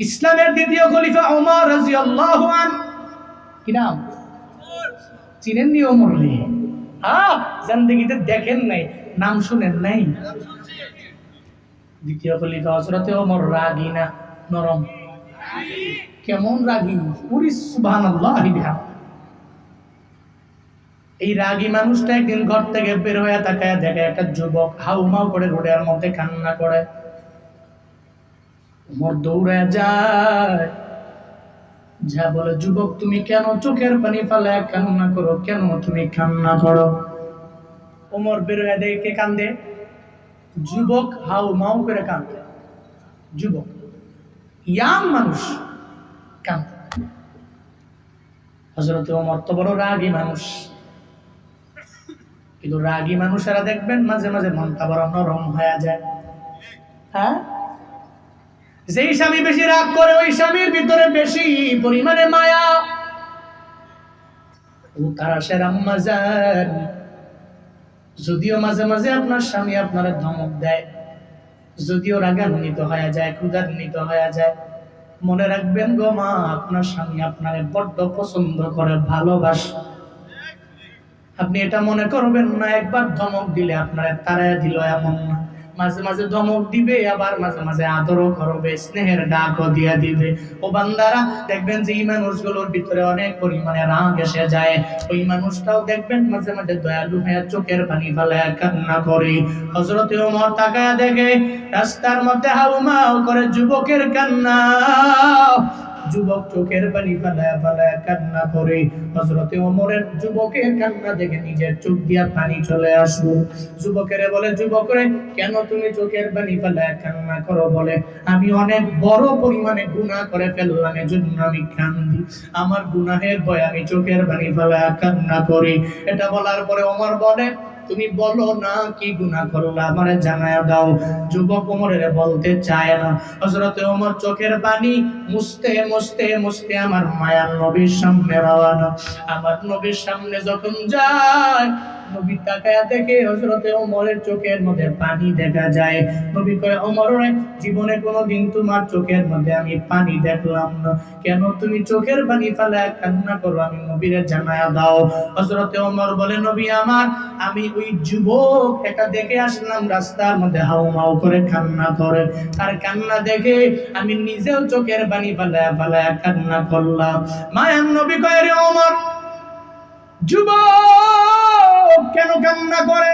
ইসলামের দ্বিতীয় খলিফা ওমর রাদিয়াল্লাহু আনহু, কি নাম চিনেন নি ওমর রে? হ্যাঁ, জিন্দেগিতে দেখেন নাই, নাম শুনেন নাই? দ্বিতীয় খলিফা হযরতে ওমর রাগী না নরম? কেমন রাগী! পুরি সুবহানাল্লাহ। এই রাগী মানুষটা একদিন ঘর থেকে বের হয়ে তাকায় দেখে একটা যুবক হাউমাউ করে রোডের মধ্যে কান্না করে। ওমর দৌড়ে যায়, যা বলে, যুবক তুমি কেন চোখের পানি ফেলায় কান্না করো? কেন তুমি কান্না করো? ওমর বের হয়ে দেখে কান্দে, যুবক হাউমাউ করে কান্দে। যুবক ইয়াং মানুষ কান্দে। হযরত ওমর তো বড় রাগী মানুষ, কিন্তু রাগী মানুষেরা দেখবেন মাঝে মাঝে মনটা বড় নরম হয়ে যায়। হ্যাঁ, যেই স্বামী বেশি রাগ করে ওই স্বামীর ভিতরে বেশি পরিমাণে মায়া। ও তারা সে আম্মা জান, যদিও মাঝে মাঝে আপনার স্বামী আপনার ধমক দেয়, যদিও রাগান্বিত হয়ে যায়, ক্রোধান্বিত হয়ে যায়, মনে রাখবেন গো মা, আপনার স্বামী আপনারে বড্ড পছন্দ করে, ভালোবাসে। আপনি এটা মনে করবেন না একবার ধমক দিলে আপনারে তাড়ায় দিল, এমন না। মাঝে মাঝে ধমক দিবে, আবার মাঝে মাঝে আদরও করবে, স্নেহের ডাকও দিয়ে দিবে। ও বান্দারা, দেখবেন যে এই মানুষগুলোর ভিতরে অনেক পরিমাণে রাগ এসে যায়, ওই মানুষটাও দেখবেন মাঝে মাঝে দয়ালু হয়ে চোখের পানি ফেলায় কান্না করে। হযরত ওমর তাকায়া দেখে রাস্তার মধ্যে হাউমাউ করে যুবকের কান্না, যুবক চোখের পানি ফেলায় ফেলায় কান্না করে। হযরত ওমরের যুবকের কান্না দেখে নিজের চোখ দিয়া পানি চলে আসলো। যুবকেরে বলে, যুবক রে, কেন তুমি চোখের পানি ফেলায় কান্না করো? বলে, আমি অনেক বড় পরিমাণে গুনাহ করে ফেললাম, এজন্য আমি কান্দি। আমার গুনাহের ভয়ে আমি চোখের পানি ফেলায় কান্না করি। এটা বলার পরে ওমর বলে, তুমি বলো না কি গুনাহ করলা, আমারে জানায়া দাও। যুবক ওমরের বলতে চায় না। হযরত ওমর চোখের পানি মুছতে মুছতে মুছতে আমার মায়ার নবীর সামনে রওনা। আমার নবীর সামনে যখন যায়, নবী তাকায়া দেখে হযরত ওমরের চোখের মধ্যে পানি দেখা যায়। নবী কয়, ওমর রে, জীবনে কোনোদিন তোমার চোখের মধ্যে আমি পানি দেখলাম না, কেন তুমি চোখের পানি ফেলায় কান্না করো? আমি নবীরে জানায়া দাও। হযরত ওমর বলে, নবী আমার, আমি ওই যুবক এটা দেখে আসলাম রাস্তার মধ্যে হাউমাউ করে কান্না করে, আর কান্না দেখে আমি নিজেও চোখের পানি ফেলায় ফেলায় কান্না করলাম। মায়ার নবী কয়, রে ওমর, যুবক কেন কান্না করে?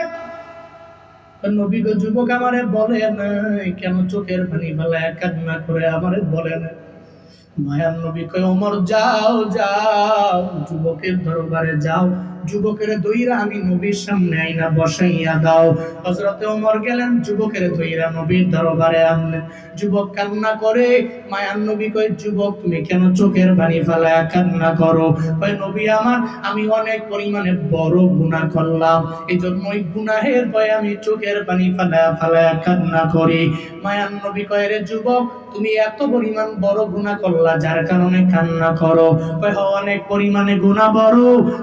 নবী গো, যুবক আমারে বলে নাই কেন চোখের পানি ফেলায় কান্না করে, আমারে বলে না। মায়ার নবী কয়, ওমর যাও যাও, যুবকের দরবারে যাও, যুবকের দইরা আমি নবীর সামনে আইনা বসাইয়া দাও। হযরত ওমর গেলেন, যুবকের দইরা নবীর দরবারে আনলেন। যুবক কান্না করে। মায়ার নবী কয়, যুবক তুমি কেন চোখের পানি ফেলায়া কান্না করো? কয়, নবী আমার, আমি অনেক পরিমাণে বড় গুনাহ করলাম, এজন্য ওই গুনাহের ভয়ে আমি চোখের পানি ফেলায়া ফেলায়া কান্না করি। মায়ার নবী কয়, রে যুবক, তুমি এত পরিমাণ বড় গুনাহ করলা যার কারণে কান্না করো? কয়, অনেক পরিমাণে গুনাহ বড়।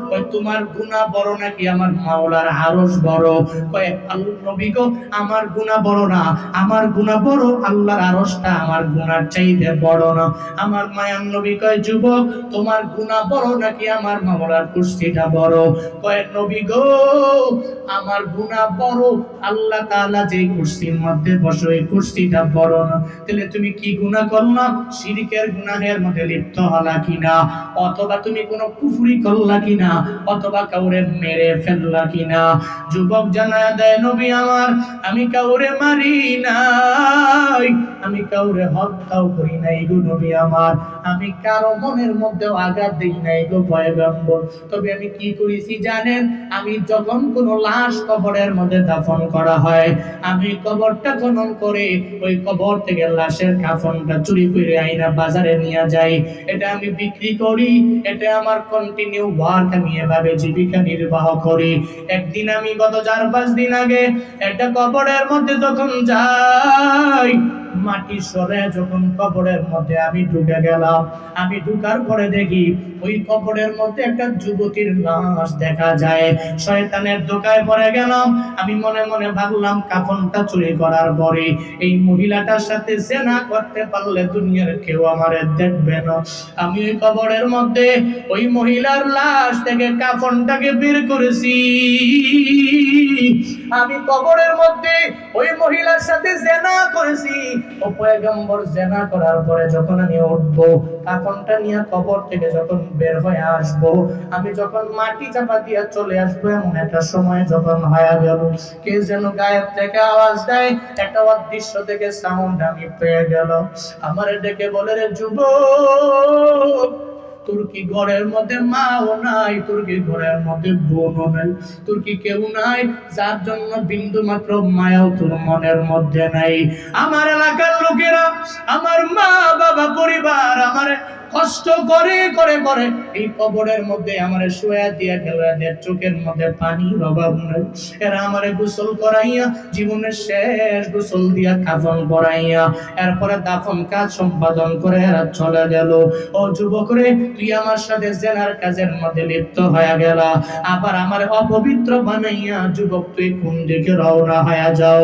কয়, তোমার গুনাহ বড় নাকি আমার মাওলার আরশ বড়? কয়, আল্লাহ নবী গো, আমার গুনাহ বড় না, আমার গুনাহ বড়, আল্লাহর আরশটা আমার গুনার চাইতে বড় না। আমার মায়ার নবী কয়, যুবক, তোমার গুনাহ বড় নাকি আমার মাওলার কুরসিটা বড়? কয়, নবী গো, আমার গুনাহ বড়, আল্লাহ তাআলা যেই কুরসির মধ্যে বসে ওই কুরসিটা বড় না। তাহলে তুমি কি গুনাহ করলা? শিরকের গুনাহের মধ্যে লিপ্ত হলা কিনা, অথবা তুমি কোনো কুফরি করলা কিনা, অথবা কাউরে মেরে ফেললা কিনা? যুবক জানায়া দেয়, নবী আমার, আমি কাউরে মারি নাই, আমি কাউরে হত্যাও করি নাই গো নবী আমার, আমি কারো মনের মধ্যেও আঘাত দেই নাই গো পয়গম্বর। তবে আমি কি করেছি জানেন? আমি যখন কোনো লাশ কবরের মধ্যে দাফন করা হয়, আমি কবরটা খনন করে ওই কবর থেকে লাশের কাফনটা চুরি করে আইনা বাজারে নিয়ে যাই, এটা আমি বিক্রি করি, এটা আমার কন্টিনিউ ওয়ার্ক, আমি এভাবে জীবিকা নির্বাহ করি। একদিন আমি গত 4-5 দিন আগে একটা কবরের মধ্যে যখন যাই, মাটি সরে যখন কবরের মধ্যে আমি ঢুকে গেলাম, আমি ঢুকার পরে দেখি ওই কবরের মধ্যে একটা যুবতীর লাশ দেখা যায়। শয়তানের ধোঁকায় পড়ে গেলাম। আমি মনে মনে ভাবলাম কাফনটা চুরি করার পরে এই মহিলাটার সাথে জেনা করতে পারলে দুনিয়ার কেউ আমারে দেখবে না। আমি ওই কবরের মধ্যে ওই মহিলার লাশ থেকে কাফনটাকে বের করেছি। আমি কবরের মধ্যে ওই মহিলার সাথে জেনা করেছি। ও পয়গম্বর, জেনা করার পরে যখন আমি উঠবো, কাফনটা নিয়ে কবর থেকে যখন বের হয়ে আসবো, আমি যখন মাটি চাপা দিয়ে চলে আসবো, এমন একটা সময় যখন হয়ে গেল, কে যেন গায়েব থেকে আওয়াজ দেয়, একটা অদৃশ্য থেকে সাউন্ড আমি পেয়ে গেল। আমারে ডেকে বলে, রে যুবক, তোর কি ঘরের মধ্যে মাও নাই, তোর কি ঘরের মধ্যে বোনও নাই, তোর কি কেউ নাই যার জন্য বিন্দু মাত্র মায়াও তোর মনের মধ্যে নাই? আমার এলাকার লোকেরা, আমার মা বাবা পরিবার আমারে কষ্ট করে করে করে এই কবরের মধ্যে আমারে শুয়ে দিয়া গেল। এদের চোখের মধ্যে পানির অভাব নাই। এরা আমারে গোসল করাইয়া, জীবনের শেষ গোসল দিয়া কাফন পরাইয়া, এরপরে দাফন কাজ সম্পাদন করে এরা চলে গেল। ও যুবক রে, তুই আমার সাথে জেনার কাজের মধ্যে লিপ্ত হয়ে গেলা, আবার আমার অপবিত্র বানাইয়া যুবক তুই কোন দিকে রওনা হয়ে যাও?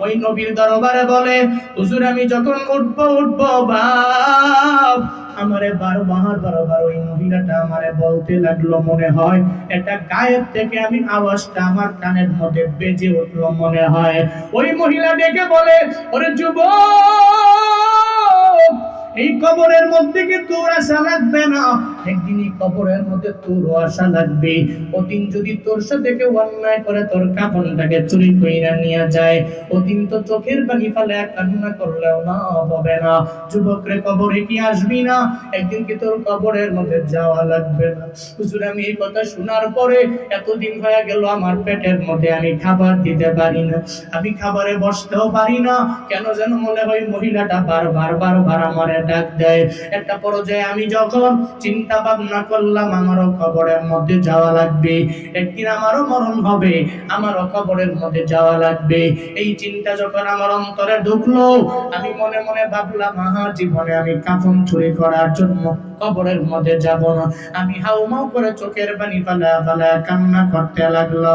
ওই নবীর দরবারে বলে, হুজুর আমি যখন উঠবো বাপ, আমারে বারবার ওই মহিলাটা আমারে বলতে লাগলো, মনে হয় এটা গায়েব থেকে আমি আওয়াজটা আমার কানের মধ্যে বেজে উঠলো মনে হয়। ওই মহিলা ডেকে বলে, ওরে যুবক, এই কবরের মধ্যে কি তোর আশা লাগবে না? একদিন এই কবরের মধ্যে তোর আশা লাগবে। ওদিন যদি তোর সাথে কেউ অন্যায় করে তোর কাফনটাকে চুরি কইরা নিয়ে যায়, ওদিন তো চোখের পানি ফেলে কান্না করলেও না হবে না। যুবক রে, কবরে কি আসবি না? একদিন কি তোর কবরের মধ্যে যাওয়া লাগবে না? হুজুর আমি এই কথা শোনার পরে এতদিন হয়ে গেল আমার পেটের মধ্যে আমি খাবার দিতে পারি না, আমি খাবারে বসতেও পারি না। কেন যেন মনে হয় মহিলাটা বারবার আমারে ডাক দেয়। একটা পর্যায়ে আমি যখন চিন্তা ভাবনা করলাম আমারও কবরের মধ্যে যাওয়া লাগবে, একদিন আমারও মরণ হবে, আমারও কবরের মধ্যে যাওয়া লাগবে, এই চিন্তা যখন আমার অন্তরে ঢুকলো, আমি মনে মনে ভাবলাম জীবনে আমি কাফন চুরি করার জন্য কবরের মধ্যে যাব না। আমি হাউমাউ করে চোখের পানি ফালা কান্না করতে লাগলো।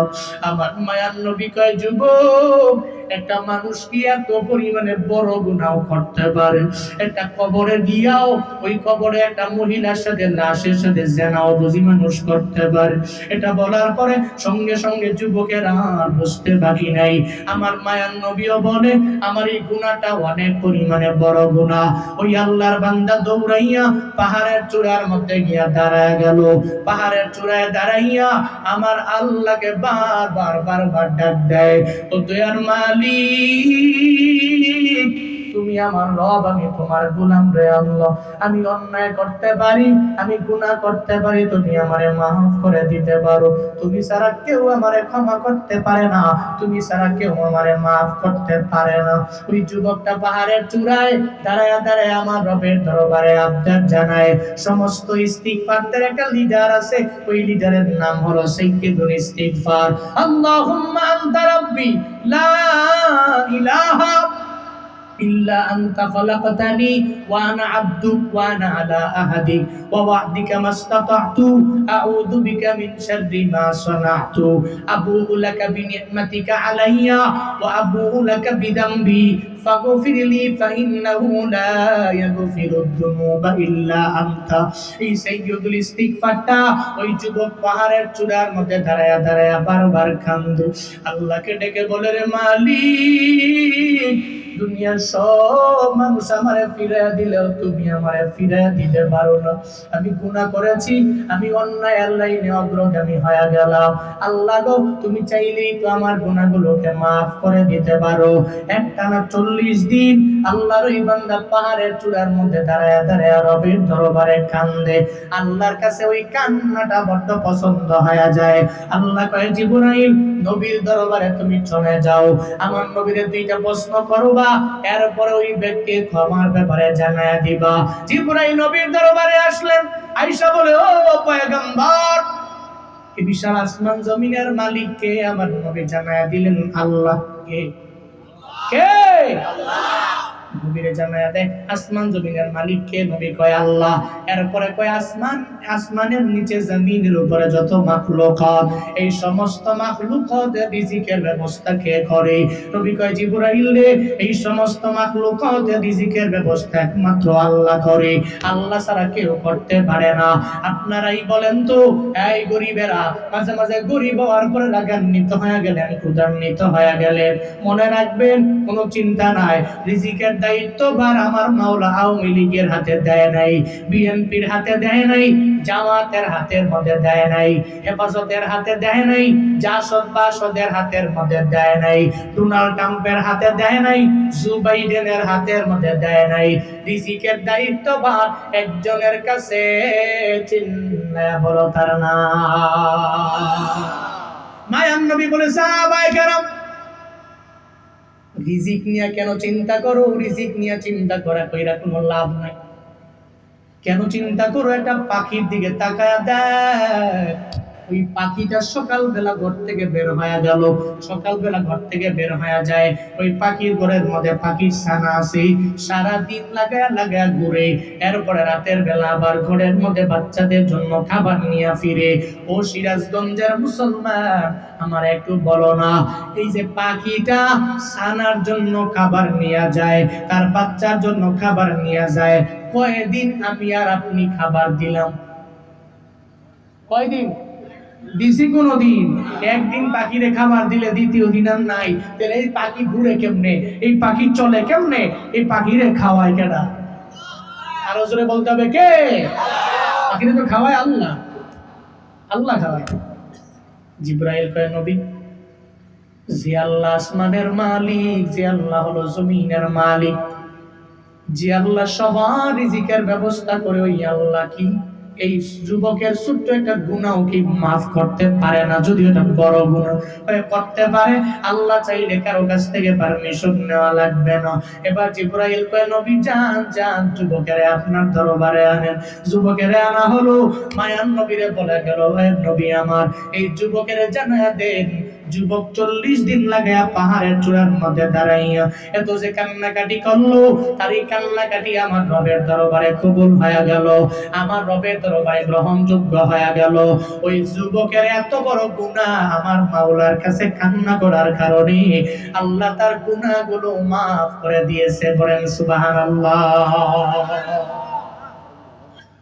আমার মায়ার নবী কয়, যুবক, একটা মানুষ কি এত পরিমাণে বড় গুনাহ করতে পারে? একটা কবরে গিয়াও ওই কবরে একটা মহিলার সাথে, লাশের সাথে জেনাও বুঝি মানুষ করতে পারে? এটা বলার পরে সঙ্গে সঙ্গে যুবকের আর বুঝতে বাকি নাই। আমার মায়ার নবীও বলে, আমার এই গুনাহটা অনেক পরিমাণে বড় গুনাহ। ওই আল্লাহর বান্দা দৌড়াইয়া পাহাড়ের চূড়ার মধ্যে গিয়া দাঁড়ায় গেল। পাহাড়ের চূড়ায় দাঁড়াইয়া আমার আল্লাহকে বারবার ডাক দেয়, ও দয়ার মালিক, তুমি আমার রব, আমি তোমার গোলাম রে আল্লাহ। আমি অন্যায় করতে পারি, আমি গুনাহ করতে পারি, তুমি আমারে মাফ করে দিতে পারো। তুমি ছাড়া কেউ আমারে ক্ষমা করতে পারে না, তুমি ছাড়া কেউ আমারে মাফ করতে পারে না। ওই যুবকটা পাহাড়ের চূড়ায় দাঁড়ায় আমার রবের দরবারে আবদার জানায়। সমস্ত ইস্তিগফারের একটা লিডার আছে, ওই লিডারের নাম হলো সাইয়্যিদুল ইস্তিগফার। আল্লাহুম্মা আনতা রাব্বি লা ইলাহা إلا أنت خلقتني وأنا عبدك وأنا على عهدك ووعدك ما استطعت أعوذ بك من شر ما صنعت أبوء لك بنعمتك علي وأبوء لك بذنبي فاغفر لي فإنه لا يغفر الذنوب إلا أنت। এই সাইয়্যিদুল ইস্তিগফারটা ওই যুবক পাহাড়ের চূড়ার মধ্যে দাঁড়ায়া বারবার কান্দে, আল্লাহকে ডেকে বলে, রে মালিক, দুনিয়ার সব মানুষ আমারে ফিরাইয়া দিলেও তুমি আমারে ফিরাইয়া দিতে পারো না। আমি গুনাহ করেছি, আমি অন্যায় লাইনে অগ্রগামী হয়ে গেলাম। আল্লাহ গো, তুমি চাইলেই তো আমার গুনাহগুলোকে মাফ করে দিতে পারো। একটানা 40 দিন আল্লাহর ওই বান্দা পাহাড়ের চূড়ার মধ্যে দাঁড়ায়া রবের দরবারে কান্দে। আল্লাহর কাছে ওই কান্নাটা বড্ড পছন্দ হয়ে যায়। আল্লাহ কয়, জিবরাইল, নবীর দরবারে তুমি চলে যাও, আমার নবীরে 2টা প্রশ্ন করবা, এরপরে ওই ব্যক্তির ক্ষমার ব্যাপারে জানায়া দিবা। জিবরাইল নবীর দরবারে আসলেন, আয়েশা বলে, ও পয়গম্বর, এই বিশাল আসমান জমিনের মালিক কে? আমার নবী জানায়া দিলেন, আল্লাহ। কে? আল্লাহ। নবীরে জানায়া দেয় আসমান জমিনের মালিক কে? নবী কয় আল্লাহ। এরপরে কয় আসমানের নিচে জমিনের উপরে যত মাখলুকাত, এই সমস্ত মাখলুকাতের রিজিকের ব্যবস্থা কে করে? নবী কয় জিবরাইল রে, এই সমস্ত মাখলুকাতের রিজিকের ব্যবস্থা একমাত্র আল্লাহ করে, আল্লাহ ছাড়া কেউ করতে পারে না। আপনারাই বলেন তো, এই গরিবেরা মাঝে মাঝে গরিব হওয়ার পরে রাগান্বিত হয়ে গেলেন, ক্ষুধান্বিত হয়ে গেলেন, মনে রাখবেন কোনো চিন্তা নাই, রিজিকের দায়িত্বভার আমার মাওলা আওয়ামী লীগের হাতে দেয় নাই, বিএনপির হাতে দেয় নাই, জামাতের হাতের মধ্যে দেয় নাই, হেফাজতের হাতে দেয় নাই, জাসদ বাসদের হাতের মধ্যে দেয় নাই, ডোনাল্ড ট্রাম্পের হাতে দেয় নাই, জো বাইডেনের হাতের মধ্যে দেয় নাই। রিজিকের দায়িত্বভার একজনের কাছে, চিল্লায়া বলো তার নাম। মায়ান নবী বলে সাহাবায়ে কেরাম, রিজিক নিয়ে কেন চিন্তা করো? রিজিক নিয়ে চিন্তা কইরা কোনো লাভ নাই। কেন চিন্তা করো? একটা পাখির দিকে তাকায়া দেখ, ওই পাখিটা সকালবেলা ঘর থেকে বের হয়ে গেল, সকালবেলা ঘর থেকে বের হয়ে যায়, ওই পাখির ঘরের মধ্যে পাখির ছানা আছে, সারাদিন লাগায়া ঘুরে, এরপরে রাতের বেলা আবার ঘরের মধ্যে বাচ্চাদের জন্য খাবার নিয়ে ফিরে। ও সিরাজগঞ্জের মুসলমান, আমার একটু বলো না, এই যে পাখিটা ছানার জন্য খাবার নিয়ে যায়, তার বাচ্চার জন্য খাবার নিয়ে যায়, কয়দিন আমি আর আপনি খাবার দিলাম? কয়দিন দিছি? কোনদিন? একদিন পাখিরে খাবার দিলে দ্বিতীয় দিন আর নাই। তাহলে এই পাখি ঘুরে কেমনে? এই পাখি চলে কেমনে? এই পাখিরে খাওয়ায় কেডা? আরো জোরে বলতে হবে, কে? পাখিরে তো খাওয়ায় আল্লাহ, আল্লাহ খাওয়ায়। জিবরাইল কয় নবী, যে আল্লাহ আসমানের মালিক, যে আল্লাহ হলো জমিনের মালিক, যে আল্লাহ সবার রিজিকের ব্যবস্থা করে, ওই আল্লাহ কি এই যুবকের ছোট্ট একটা গুনাহ কি মাফ করতে পারে না? যদি এটা বড় গুনাহ করতে পারে, আল্লাহ চাইলে কারো কাছ থেকে পারমিশন নেওয়া লাগবে না। এবার জিবরাইল কয় নবী যান যুবকেরে আপনার দরবারে আনেন। যুবকেরে আনা হলো, মায়ান নবীরে বলে গেল, হে নবী আমার, এই যুবকেরে জানায়া দেন, যুবক 40 দিন লাগায়া পাহাড়ের চূড়ার মধ্যে দাঁড়াইয়া এত যে কান্নাকাটি করলো, তার এই কান্নাকাটি আমার রবের দরবারে কবুল হয়ে গেল, আমার রবের দরবারে গ্রহণযোগ্য হয়ে গেল। ওই যুবকের এত বড় গুনাহ আমার মাওলার কাছে কান্না করার কারণে আল্লাহ তার গুনাহগুলো মাফ করে দিয়েছে। বলেন সুবহানাল্লাহ।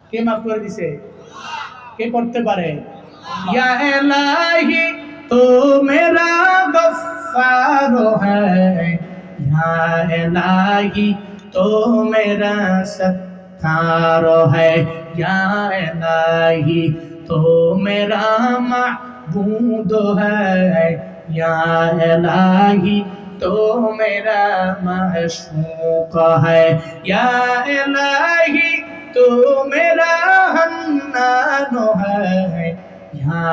কে মাফ করে দিয়েছে? কে করতে পারে? ইয়া ইলাহি तो मेरा गफ्फार है, या इलाही तो मेरा सत्तार है, या इलाही तो मेरा माबूद है, या इलाही तो मेरा माशूक है, या इलाही तो मेरा हन्नान है, या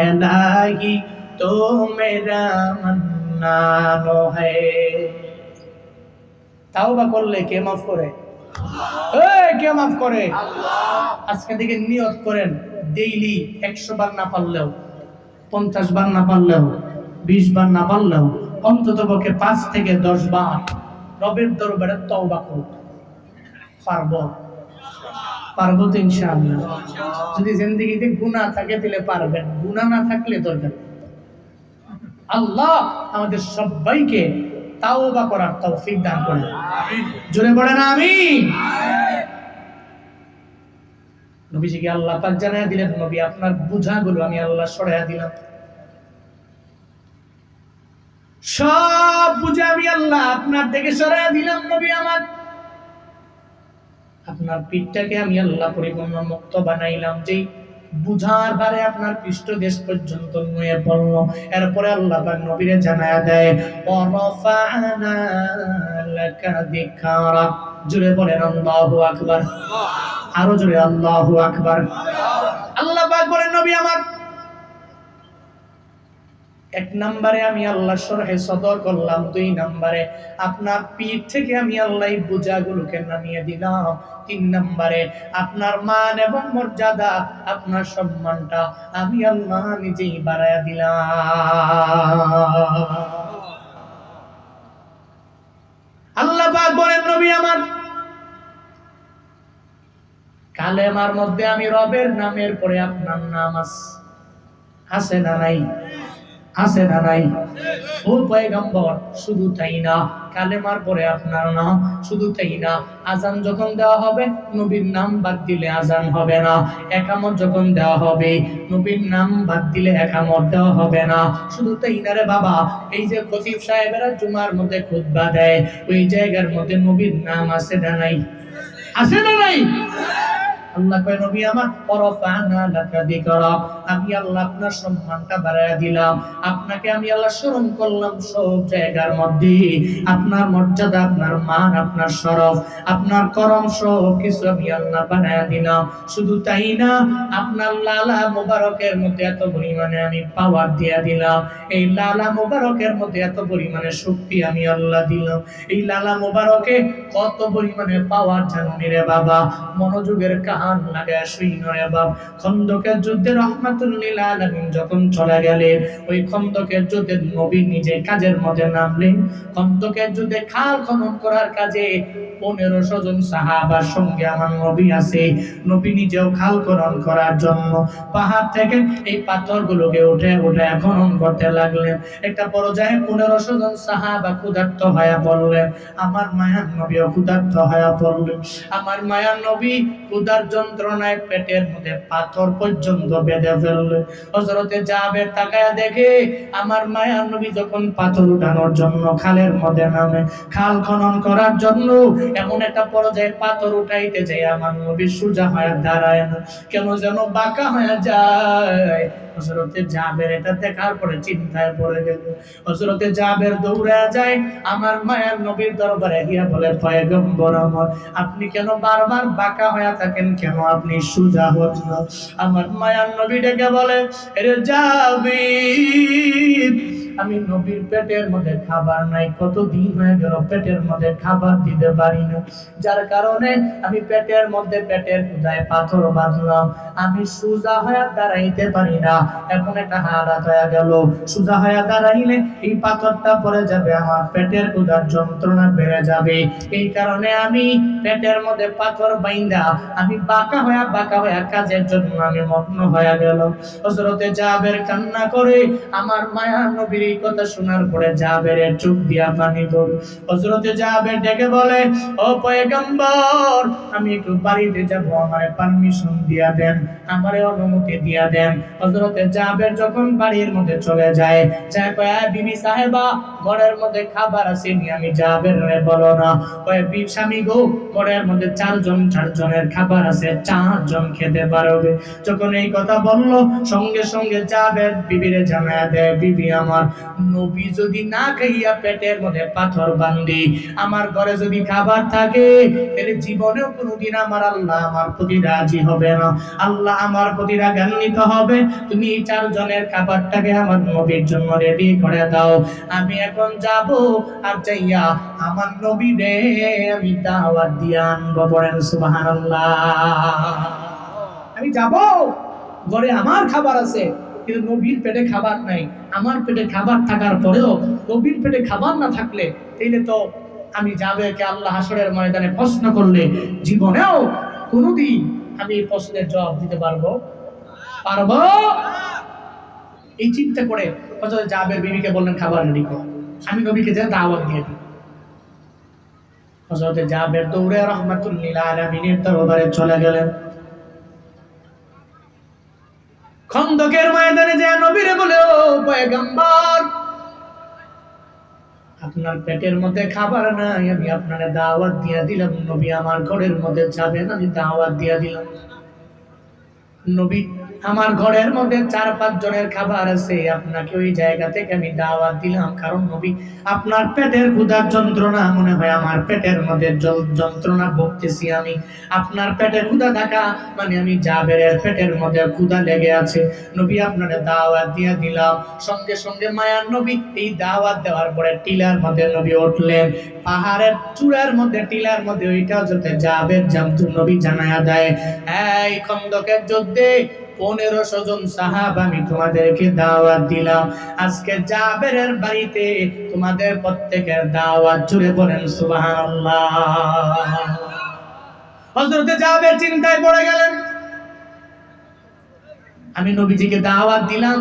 इलाही तो मेरा मन्नान है। তাওবা করলে কে মাফ করে? কে মাফ করে? আজকে থেকে নিয়ত করেন, ডেইলি 100 বার না পারলেও, 50 বার না পারলেও, 20 বার না পারলেও, অন্তত পক্ষে 5 থেকে 10 বার রবের দরবারে তওবা করুন। পারবো তো ইনশাআল্লাহ। যদি জিন্দেগিতে গুনাহ থাকে তাহলে পারবেন, গুনাহ না থাকলে দরকার। আল্লাহ আমাদের সবাইকে তাওবা করার তৌফিক দান করেন। জোরে বলেন আমিন। নবীজিকে আল্লাহ পাক জানায়া দিলেন, নবী আপনার বোঝাগুলো আমি আল্লাহ সরাইয়া দিলাম, সব বোঝা আমি আল্লাহ আপনার থেকে সরাইয়া দিলাম। নবী আমার, আপনার পিঠটাকে আমি আল্লাহ পরিপূর্ণ মুক্ত বানাইলাম, যেই বুঝার ভারে আপনার পৃষ্ঠদেশ পর্যন্ত নুয়ে পড়ল। এরপরে আল্লাহ পাক নবীরে জানায়া দেয়, ওয়ারাফা'না লাকা যিকরাক। জোরে বলেন আল্লাহু আকবার। আরো জোরে আল্লাহু আকবার। আল্লাহ পাক বলেন, নবী আমার, 1 নম্বরে আমি আল্লাহ শরহে সদর করলাম, 2 নম্বরে আপনার পিঠ থেকে আমি আল্লাহ বোঝাগুলোকে নামিয়ে দিলাম, 3 নম্বরে আপনার মান এবং মর্যাদা, আপনার সম্মানটা আমি আল্লাহ নিজেই বাড়ায়া দিলাম। আল্লাহ পাক বলেন, নবী আমার কালেমার মধ্যে আমি রবের নামের পরে আপনার নাম আছে না নাই? আছে না নাই? ও পয়গম্বর, শুধু তাই না, কালেমার পরে আপনার নাম, শুধু তাই না, আজান যখন দেওয়া হবে নবীর নাম বাদ দিলে আজান হবে না, একামত যখন দেওয়া হবে নবীর নাম বাদ দিলে একামত দেওয়া হবে না। শুধু তাই না রে বাবা, এই যে খতিব সাহেবেরা জুমার মধ্যে খুতবা দেয়, ওই জায়গার মধ্যে নবীর নাম আছে না নাই? আছে না নাই? আল্লাহ কয় নবী আমার ওয়ারাফা'না লাকা যিকরাক, আমি আল্লাহ আপনার সম্মানটা বাড়ায়া দিলাম, আপনাকে আমি আল্লাহ স্মরণ করলাম সব জায়গার মধ্যে, আপনার মর্যাদা, আপনার মান, আপনার শরফ, আপনার করম সব কিছু আমি আল্লাহ বাড়ায়া দিলাম। শুধু তাই না, আপনার লালা মুবারকের মধ্যে এত পরিমাণে আমি পাওয়ার দিয়া দিলাম, এই লালা মুবারকের মধ্যে এত পরিমাণে শক্তি আমি আল্লাহ দিলাম। এই লালা মুবারকে কত পরিমাণে পাওয়ার জানেন রে বাবা? মনোযোগের কান লাগায় শুইনো রে বাপ। খন্দকের যুদ্ধে রাহমাতুল লিল আলামিন যখন চলে গেলেন, ওই খন্দকের যুদ্ধে নবী নিজে কাজের মধ্যে নামলেন। খন্দকের যুদ্ধে খাল খনন করার কাজে 1500 জন সাহাবার সঙ্গে আমার নবী আছে। নবী নিজেও খাল খনন করার জন্য পাহাড় থেকে এই পাথরগুলোকে উঠে উঠে খনন করতে লাগলেন। একটা পর্যায়ে 1500 জন সাহাবা ক্ষুধার্ত হয়ে পড়লেন। আমার মায়ার নবীও ক্ষুধার্ত হয়ে পড়লেন। আমার মায়ার নবী ক্ষুধার যন্ত্রণায় পেটের মধ্যে পাথর পর্যন্ত বেঁধে ফেললেন। হযরতে জাবের তাকায়া দেখে আমার মায়ার নবী যখন পাথর উঠানোর জন্য খালের মধ্যে নামে, খাল খনন করার জন্য, এমন একটা পর্যায়ে পাথর উঠাইতে যায় আমার নবী সোজা হয়ে দাঁড়ায় না, কেন যেন বাঁকা হয়ে যায়। হযরতে জাবের এটা দেখার পরে চিন্তায় পড়ে গেল। হযরতে জাবের দৌড়ে যায় আমার মায়ার নবীর দরবারে গিয়া বলে, পয়গম্বর আমার, আপনি কেন বারবার বাঁকা হয়ে থাকেন, কেন আপনি সোজা হন না? আমার মায়ার নবী ডেকে বলে, আরে জাবির, আমি নবীর পেটের মধ্যে খাবার নাই, কতদিন হয়ে গেল পেটের মধ্যে খাবার দিতে পারি না, যার কারণে আমি পেটের মধ্যে পেটের ক্ষুধায় পাথর বাঁধলাম, আমি সোজা হয়ে দাঁড়াইতে পারি না। এখন একটা হালাত হয়ে গেল, সোজা হয়ে দাঁড়াইলে এই পাথরটা পড়ে যাবে, আমার পেটের ক্ষুধার যন্ত্রণা বেড়ে যাবে, এই কারণে আমি পেটের মধ্যে পাথর বাইন্দা আমি বাঁকা হয়ে কাজের জন্য আমি মগ্ন হয়ে গেল। হযরতে জাবের কান্না করে, আমার মায়ার নবীর এই কথা শোনার পরে জাবেরের চোখ দিয়া পানি পড়ে। হযরতে জাবের ডেকে বলে, ও পয়গম্বর, আমি একটু বাড়িতে যাব, আমারে পারমিশন দিয়া দেন, আমারে অনুমতি দিয়া দেন। হযরতে জাবের যখন বাড়ির মধ্যে চলে যায়, যায় কয়, বিবি সাহেবা, ঘরের মধ্যে খাবার আছে নি? আমি জাবের রে বলো না, কয় বিবি স্বামী গো, ঘরের মধ্যে 4 জনের খাবার আছে, 4 জন খেতে পারবে। যখন এই কথা বললো, সঙ্গে সঙ্গে জাবের বিবিরে জানায় দেয়, বিবি আমার, নবী যদি না খাইয়া পেটের মধ্যে পাথর বান্ধি, আমার ঘরে যদি খাবার থাকে, তাহলে জীবনেও কোনোদিন আমার আল্লাহ আমার প্রতি রাজি হবে না, আল্লাহ আমার প্রতি রাগান্বিত হবে। তুমি 4 জনের খাবারটাকে আমার নবীর জন্য রেডি করে দাও। আমি এখন যাব, আর যাইয়া আমার নবী রে আমি দাওয়াত দিয়ে আনবো। বলেন সুবহানাল্লাহ। আমি যাব, ঘরে আমার খাবার আছে, কিন্তু নবীর পেটে খাবার নাই। আমার পেটে খাবার থাকার পরেও নবীর পেটে খাবার না থাকলে, তাইলে তো আমি জাবেরকে আল্লাহ হাসরের ময়দানে প্রশ্ন করলে জীবনেও কোনোদিন আমি এই প্রশ্নের জবাব দিতে পারবো? এই চিন্তা করে হযরত জাবের বিবিকে বললেন, খাবার রেডি করো, আমি নবীকে যে দাওয়াত দিয়ে দিই। হযরত জাবের দৌড়ে রাহমাতুল লিল আলামিনের দরবারে চলে গেলেন। খন্দকের ময়দানে যে নবীরে বলে, ও পয়গম্বর, আপনার পেটের মধ্যে খাবার নাই, আমি আপনারে দাওয়াত দিয়ে দিলাম, নবী আমার ঘরের মধ্যে যাবেন, আমি দাওয়াত দিয়ে দিলাম। নবী আমার ঘরের মধ্যে 4-5 জনের খাবার আছে, আপনাকে ওই জায়গা থেকে আমি দাওয়াত দিলাম, কারণ নবী আপনার পেটের ক্ষুধার যন্ত্রণা, মনে হয় আমার পেটের মধ্যে যন্ত্রণা ভুগতেছি আমি। আপনার পেটের ক্ষুধা থাকা মানে আমি জাবেরের পেটের মধ্যে ক্ষুধা লেগে আছে, নবী আপনারে দাওয়াত দিয়ে দিলাম। সঙ্গে সঙ্গে মায়ার নবী এই দাওয়াত দেওয়ার পরে টিলার মধ্যে নবী উঠলেন, পাহাড়ের চূড়ার মধ্যে, টিলার মধ্যে। ওইটাও যাতে জাবের নবী জানায়া দেয়, এই খন্দকের যুদ্ধে 1500 জন সাহাবা আমি তোমাদেরকে দাওয়াত দিলাম। আজকে জাবেরের বাড়িতে তোমাদের প্রত্যেকের দাওয়াত, জুড়ে বলেন সুবহানাল্লাহ। হযরতে জাবের চিন্তায় পড়ে গেলেন, আমি নবীজিকে দাওয়াত দিলাম,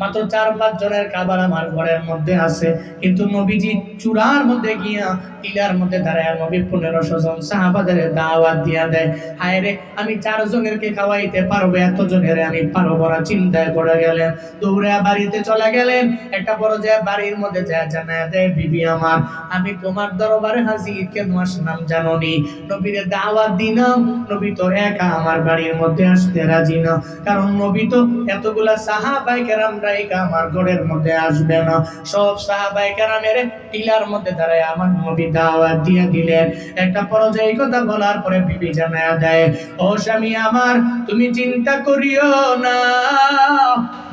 মাত্র 4-5 জনের খাবার আমার ঘরের মধ্যে আছে, কিন্তু নবীজি চূড়ার মধ্যে গিয়া টিলার মধ্যে দাঁড়ায় নবী 1500 জন সাহাবাদের দাওয়াত দিয়া দেয়। হায় রে, আমি 4 জনেরকে খাওয়াইতে পারবো, এত জনের আমি পারবো না। চিন্তায় পড়ে গেলেন, দৌড়ে বাড়িতে চলে গেলেন। একটা বড় যে বাড়ির মধ্যে যা জানায় দেয়, বিবি আমার, আমি তোমার দরবারে হাজির, কেন আসলাম জানোনি? নবীরে দাওয়াত দিলাম, নবী তো একা আমার বাড়ির মধ্যে আসতে রাজি না, কারণ নবী তো এতগুলা সাহাবায়ে কেরাম রাইকা আমার ঘরের মধ্যে আসবে না। সব সাহাবায়ে কেরামের টিলার মধ্যে দাঁড়ায় আমার নবী দাওয়াত দিয়ে দিলেন। একটা পর্যায়ে কথা বলার পরে বিবি জানায়া দেয়, ও স্বামী আমার, তুমি চিন্তা করিও না,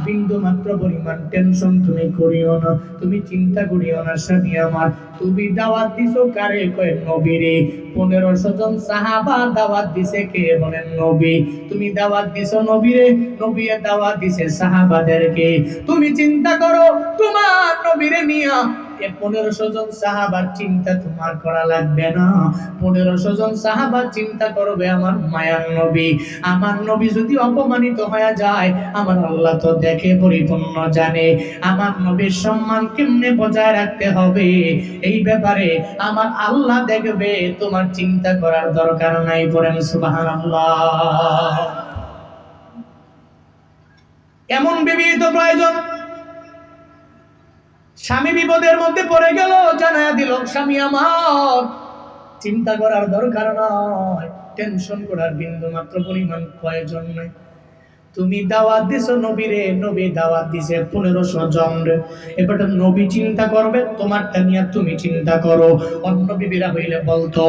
বিন্দু মাত্র পরিমাণ টেনশন তুমি করিও না, তুমি চিন্তা করিও না স্বামী আমার। তুমি দাওয়াত দিছো কারে? কয় নবীরে। 1500 জন সাহাবা দাওয়াত দিছে কে? বলেন নবী। তুমি দাওয়াত দিছো নবীরে, নবীয়ে দাওয়াত দিছে সাহাবাদেরকে। তুমি চিন্তা করো তোমার নবীরে নিয়া 1500 জন সাহাবার চিন্তা তোমার করা লাগবে না। 1500 জন সাহাবা চিন্তা করবে আমার মায়ার নবী। আমার নবী যদি অপমানিত হয়ে যায়, আমার আল্লাহ তো দেখে, পরিপূর্ণ জানে। আমার নবীর সম্মান কেমনে বজায় রাখতে হবে, এই ব্যাপারে আমার আল্লাহ দেখবে, তোমার চিন্তা করার দরকার নাই। বলেন সুবহানাল্লাহ। এমন বিবি তো প্রয়োজন। স্বামী বিপদের মধ্যে পড়ে গেল, জানায়া দিল, স্বামী আমার, চিন্তা করার দরকার নয়, টেনশন করার বিন্দু মাত্র পরিমাণ প্রয়োজন নাই। তুমি দাওয়াত দিছো নবীরে, নবী দাওয়াত দিছে 1500 জন। এবারে নবী চিন্তা করবে, তোমারটা নিয়ে তুমি চিন্তা করো। অন্য বিবিরা হইলে বলতো,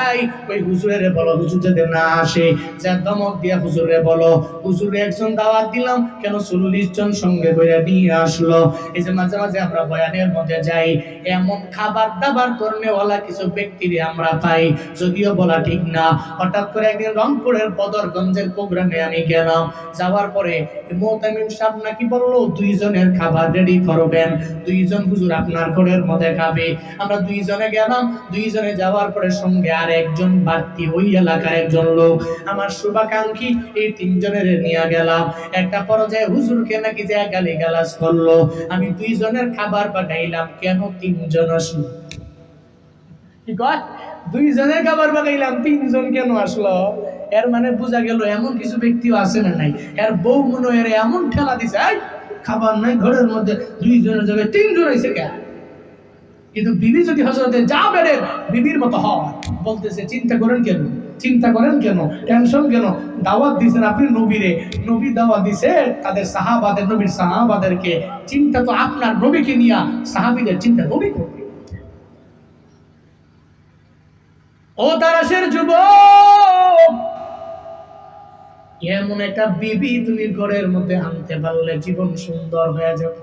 এই ওই হুজুরের বলো, হুজুর যদি না আসে যা দমক দিয়া হুজুরে বলো, হুজুরে একজন দাওয়াত দিলাম, কেন 40 জন সঙ্গে করে নিয়ে আসলো। এই যে মাঝে মাঝে আমরা বয়ানের মধ্যে যাই, এমন খাবার দাবার করনেওয়ালা কিছু ব্যক্তিরে আমরা পাই, যদিও বলা ঠিক না। হঠাৎ করে একদিন রংপুরের বদরগঞ্জের প্রোগ্রামে আমি গেলাম। যাওয়ার পরে মুতামিম সাহেব নাকি বললো 2 জনের খাবার রেডি করবেন, 2 জন হুজুর আপনার ঘরের মধ্যে খাবে। আমরা 2 জনে গেলাম। 2 জনে যাওয়ার পরে সঙ্গে আর একজন বাড়তি, ওই এলাকার একজন লোক, আমার শুভাকাঙ্ক্ষী, এই 3 জনের নিয়ে গেলাম। একটা পর্যায়ে হুজুরকে নাকি যে গালিগালাজ করলো। আমি 2 জনের খাবার পাঠাইলাম, কেন 3 জন আসলো? কি কয়? 2 জনের খাবার পাঠাইলাম, 3 জন কেন আসলো? এর মানে বোঝা গেল এমন কিছু ব্যক্তিও আছে না নাই, এর বউ মনে এর এমন ঠেলা দিছে, খাবার নাই ঘরের মধ্যে, 2 জনের জায়গায় 3 জন হয়েছে কেন? কিন্তু বিবি যদি হযরতে জাবেরের বিবির মতো হয়, বলতেছে চিন্তা করেন কেন, চিন্তা করেন কেন, টেনশন কেন? দাওয়াত দিছেন আপনি নবীরে, নবী দাওয়াত দিছে তাদের সাহাবাদের, নবীর সাহাবাদেরকে। চিন্তা তো আপনার নবীকে নিয়া, সাহাবীদের চিন্তা নবী করবে। ও তারাশের যুবক, এমন একটা বিবি তুমি ঘরের মধ্যে আনতে পারলে জীবন সুন্দর হয়ে যাবে।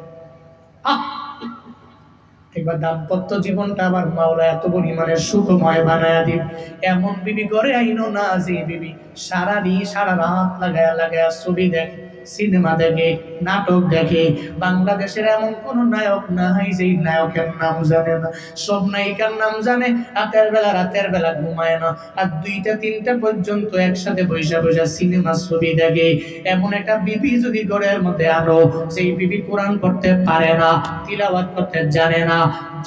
একবার দাম্পত্য জীবনটা আবার মাওলা এত পরিমাণে সুখময় বানায়া দিন। এমন বিবি ঘরে আইনো না, যে বিবি সারা রাত লাগায়া ছবি দেখে, সিনেমা দেখে, নাটক দেখে। বাংলাদেশের এমন কোন নায়ক নাই যে নায়কের নাম জানে না, সব নায়িকার নাম জানে। রাতের বেলা ঘুমায় না, আর 2টা-3টা পর্যন্ত একসাথে বৈশা সিনেমা ছবি দেখে। এমন একটা বিবি যদি ঘরের মধ্যে আনো, সেই বিবি কোরআন পড়তে পারে না, তিলাওয়াত করতে জানে না,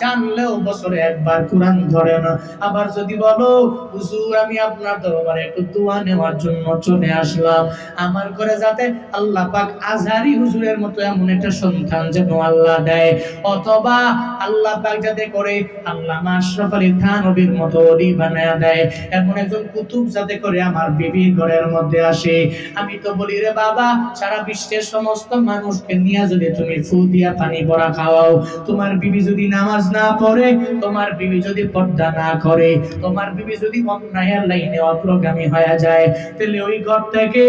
জানলেও বছরে একবার কোরআন ধরে না। আবার যদি বলো, হুজুর আমি আপনার দরবারে একটু দোয়া নেওয়ার জন্য চলে আসলাম, আমার ঘরে যাতে আল্লাহ পাক আজহারি হুজুরের মতো এমন একটা সন্তান যেন আল্লাহ দেয়, অথবা আল্লাহ পাক যাতে করে আল্লামা আশরাফ আলী থানভীর মতো ওলি বানায়া দেয়, এমন একজন কুতুব যাতে করে আমার বিবির ঘরের মধ্যে আসে। আমি তো বলি রে বাবা, সারা বিশ্বের সমস্ত মানুষকে নিয়ে যদি তুমি ফু দিয়া পানি ভরা খাওয়াও, তোমার বিবি যদি নামাজ না পড়ে, তোমার বিবি যদি পর্দা না করে, তোমার বিবি যদি অন্যায়ের লাইনে অগ্রগামী হয়ে যায়, তাহলে ওই ঘর থেকে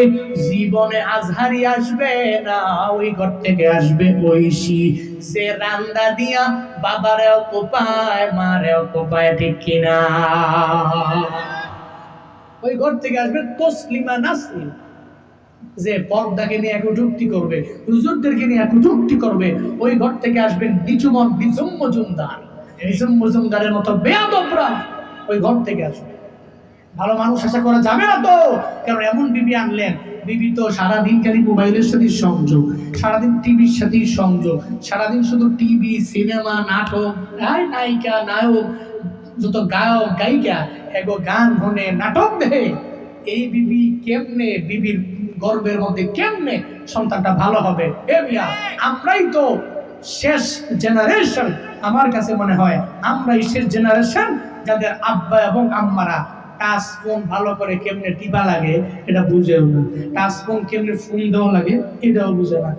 জীবনে আজহারি আসবে না, ওই ঘর থেকে আসবে ঐশী, যে রান্দা দিয়া বাবারেও কোপায়, মারেও কোপায়, ঠিক কিনা? ওই ঘর থেকে আসবে তসলিমা নাসরিন। যে পর্দাকে নিয়ে কটূক্তি করবে, হুজুরদেরকে নিয়ে কটূক্তি করবে, ওই ঘর থেকে আসবেন নিচুমন নিজম মজুমদার। নিজম মজুমদারের মতো বেয়াদবরা ওই ঘর থেকে আসবে। ভালো মানুষ আশা করা যাবে না তো, কারণ এমন বিবি আনলেন, বিবি তো সারাদিন খালি মোবাইলের সাথে সংযোগ, সারাদিন টিভির সাথে সংযোগ, সারাদিন শুধু টিভি, সিনেমা, নাটক, নায়িকা নায়ক, যত গায়ক গায়িকা এগো গান শোনে, নাটক দেখে। এই বিবি কেমনে, বিবির গর্বের মধ্যে কেমনে সন্তানটা ভালো হবে? এ মিয়া, আমরাই তো শেষ জেনারেশন। আমার কাছে মনে হয় আমরাই শেষ জেনারেশন যাদের আব্বা এবং আম্মারা টাচ ফোন ভালো করে কেমনে টিপা লাগে এটা বুঝেও না, টাচ ফোন কেমনে ফোন দেওয়া লাগে এটাও বুঝে না।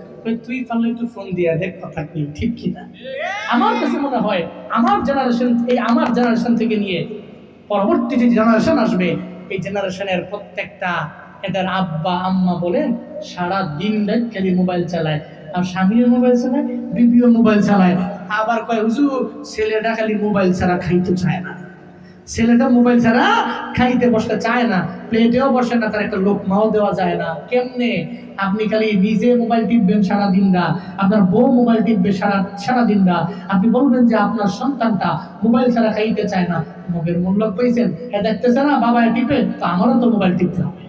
তুই পারলে একটু ফোন দিয়া দেখ, কথা কি ঠিক কিনা? আমার কাছে মনে হয় আমার জেনারেশন থেকে নিয়ে পরবর্তী যে জেনারেশন আসবে, এই জেনারেশনের প্রত্যেকটা এদের আব্বা আম্মা বলেন সারা দিন রাত খালি মোবাইল চালায়, আর স্বামীও মোবাইল চালায়, বিবিও মোবাইল চালায়। আবার কয় হুজুর ছেলেটা খালি মোবাইল ছাড়া খাইতে চায় না, ছেলেটা মোবাইল ছাড়া খাইতে বসতে চায় না, প্লেটেও বসে না, তার একটা লোকমাও দেওয়া যায় না। কেমনে? আপনি খালি নিজে মোবাইল টিপবেন সারা দিন রাত, আপনার বউ মোবাইল টিপবে সারা দিন রাত, আপনি বলবেন যে আপনার সন্তানটা মোবাইল ছাড়া খাইতে চায় না। মুখের মূল্য পেয়েছেন, হ্যাঁ দেখতেছে না বাবা টিপে, তো আমারও তো মোবাইল টিপতে হবে,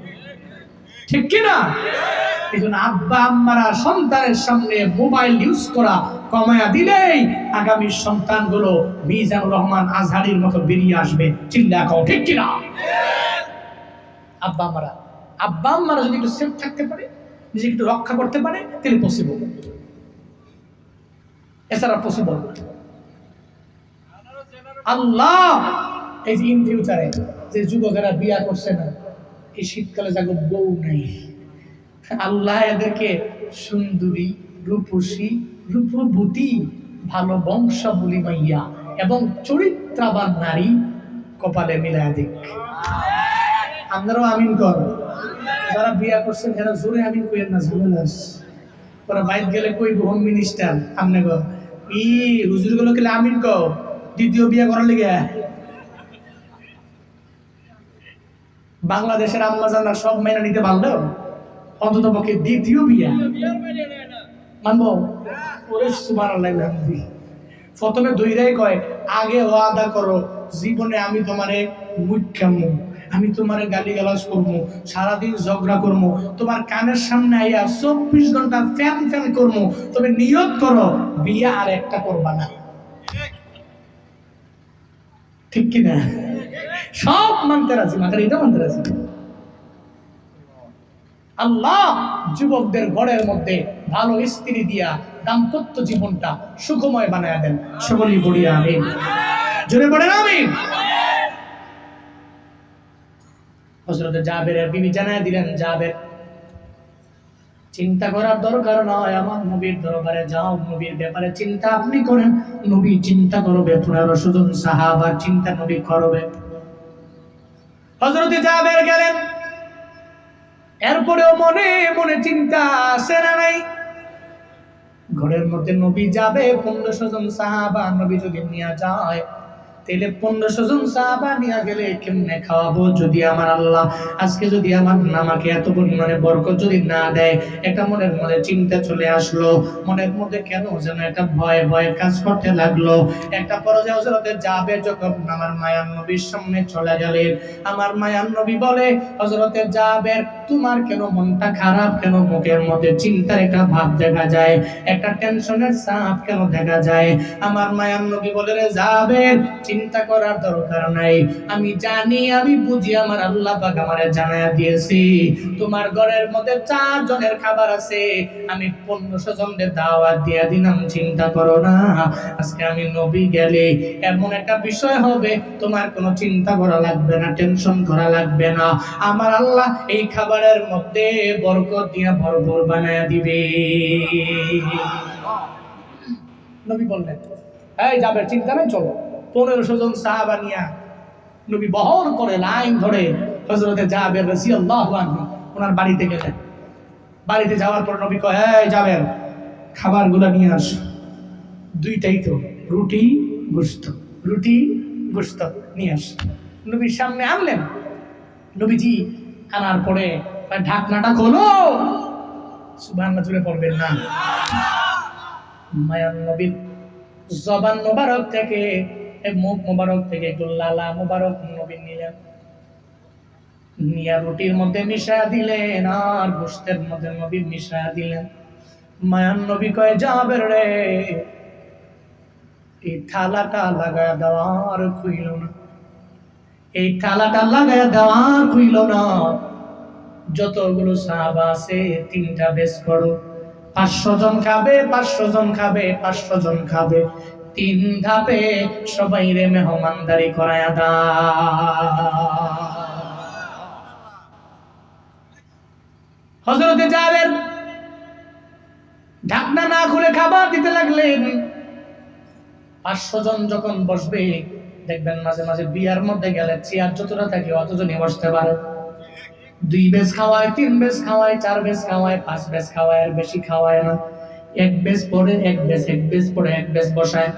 ঠিক কিনা? এই জন্য আব্বা আম্মারা সন্তানের সামনে মোবাইল ইউজ করা কমায়া দিলেই আগামী সন্তানগুলো মিজানুর রহমান আজহারির মতো বেরিয়ে আসবে। চিল্লা কও ঠিক কিনা? আব্বা আম্মারা যদি একটু সেফ থাকতে পারে, নিজেকে একটু রক্ষা করতে পারে, তাহলে পসিবল, এছাড়া পসিবল না। আল্লাহ এই যে ইন ফিউচারে যে যুবকেরা বিয়া করছে না, এই শীতকালে যাগো বউ নাই, আল্লাহ এদেরকে সুন্দরী, রূপসী, রূপবতী, ভালো বংশাবলী মাইয়া এবং চরিত্রবান নারী কপালে মিলায় দিক। আপনারাও আমিন কর। যারা বিয়া করছেন এরা জোরে আমিন কইেন না, ঝামেলা ওরা বাইরে গেলে কই হোম মিনিস্টার আমনে গো ই হুজুর গুলো গেলে আমিন কও দ্বিতীয় বিয়া করার লেগে। বাংলাদেশের আম্মা জানা সব মেনে নিতে পারলো, অন্তত পক্ষে দ্বিতীয় বিয়া মানবো? ওরে সুবহানাল্লাহ। প্রথমে দইরাই কয় আগে ওয়াদা করো জীবনে আমি তোমারে মুখ্যামু, আমি তোমারে গালিগালাজ করবো, সারাদিন ঝগড়া করবো, তোমার কানের সামনে আইয়া 24 ঘন্টা ফ্যান ফ্যান করবো, তবে নিয়ত করো বিয়া আর একটা করবা না, ঠিক কিনা? সব মানতে রাজি, মাথার এটা মানতে রাজি। আল্লাহ যুবকদের ঘরের মধ্যে ভালো স্ত্রী দিয়া দাম্পত্য জীবনটা সুখময় বানায়া দেন। সকলেই বলি আমিন, জোরে বলেন আমিন। হযরত জাবেরের বিবি জানায় দিলেন, জাবের চিন্তা করার দরকার নয়, আমার নবীর দরবারে যাও, নবীর ব্যাপারে চিন্তা আপনি করেন, নবী চিন্তা করবে, 1500 জন সাহাবার চিন্তা নবী করবে। হযরত জাবের গেলেন, এরপরেও মনে মনে চিন্তা আসে না নাই? ঘরের মধ্যে নবী যাবে, 1500 জন সাহাবা নবী যদি নিয়ে যায়, তাহলে 1500 জন সাহাবা নিয়ে গেলে কেমনে খাওয়াবো? যদি আমার আল্লাহ আজকে যদি আমাকে এত পরিমাণে বরকত যদি না দেয়, একটা মনের মধ্যে চিন্তা চলে আসলো, মনের মধ্যে কেন যেন একটা ভয় ভয় কাজ করতে লাগলো। একটা পর্যায়ে হযরতে জাবের যখন আমার মায়ার নবীর সামনে চলে গেলেন, আমার মায়ার নবী বলে, হযরতে জাবের তোমার কেন মনটা খারাপ, কেন মুখের মধ্যে চিন্তার একটা ভাব দেখা যায়, একটা টেনশনের ছাপ কেন দেখা যায়? আমার মায়ার নবী বলে, রে জাবের চিন্তা করার দরকার নাই, আমি জানি আমি বুঝি, আমার আল্লাহ পাক আমারে জানায়া দিয়েছি তোমার ঘরের মধ্যে 4 জনের খাবার আছে, আমি 1500 জনের দাওয়াত দিয়া দিলাম, চিন্তা করো না। আজকে আমি নবী গেলে এমন একটা বিষয় হবে তোমার কোনো চিন্তা করা লাগবে না, টেনশন করা লাগবে না, আমার আল্লাহ এই খাবারের মধ্যে বরকত দিয়া ভরপুর বানায়া দিবে। নবী বললেন, এই জাবের চিন্তা নাই, চলো। 1500 জন সাহাবা নিয়া নবী বহর করে লাইন ধরে হযরতে জাবের রাদিয়াল্লাহু আনহু ওনার বাড়িতে গেলেন। বাড়িতে যাওয়ার পর নবী কয়, এই জাবের খাবারগুলো নিয়ে আস। দুইটাই তো, রুটি গোশত নিয়ে আস। নবীর সামনে আনলেন। নবীজি আনার পরে ঢাকনাটা খোলো। সুবহানাল্লাহ জুড়ে পড়বেন না? মায়ার নবীর জবান মোবারক থেকে, মুখ মোবারক থেকে একটু লালা মোবারক নবী নিলেন, নিয়া রুটির মধ্যে মিশায়া দিলেন আর গোশতের মধ্যে নবী মিশায়া দিলেন। মায়ার নবী কয়, জাবের রে, এই থালাটা লাগায়া দেওয়া আর খুইল না, এই থালাটা লাগায়া দেওয়া আর খুইল না। যতগুলো সাহাবা আছে 3টা বেশ করো, 500 জন খাবে, 500 জন খাবে, 500 জন খাবে। 3 ধাপে সবাই রে মেহমানদারি করায়া দাও। হযরতে জাবের ঢাকনা না খুলে খাবার দিতে লাগলেন। 500 জন যখন বসবে, দেখবেন মাঝে মাঝে বিয়ার মধ্যে গেলে চেয়ার যতটা থাকে অতজনই বসতে পারে। 2 বেশ খাওয়ায়, 3 বেশ খাওয়ায়, 4 বেশ খাওয়ায়, 5 বেশ খাওয়ায়, আর বেশি খাওয়ায় না। 1 বেশ পরে 1 বেশ, 1 বেশ পরে 1 বেশ বসায়।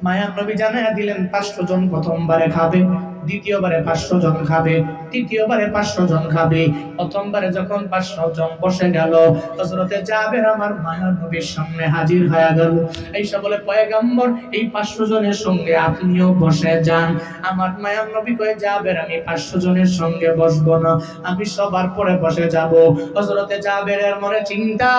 মায়ার নবী জানায়া দিলেন 500 জন প্রথমবারে খাবে, দ্বিতীয়বারে 500 জন খাবে, তৃতীয়বারে 500 জন খাবে। প্রথমবারে যখন 500 জন বসে গেল, হযরতে জাবের আমার মায়ার নবীর সামনে হাজির হয়ে গেল। এইসব বলে, পয়গম্বর, এই 500 জনের সঙ্গে আপনিও বসে যান। আমার মায়ার নবী কয়ে, জাবের, আমি 500 জনের সঙ্গে বসবো না, আমি সবার পরে বসে যাব। হযরতে জাবেরের মনে চিন্তা,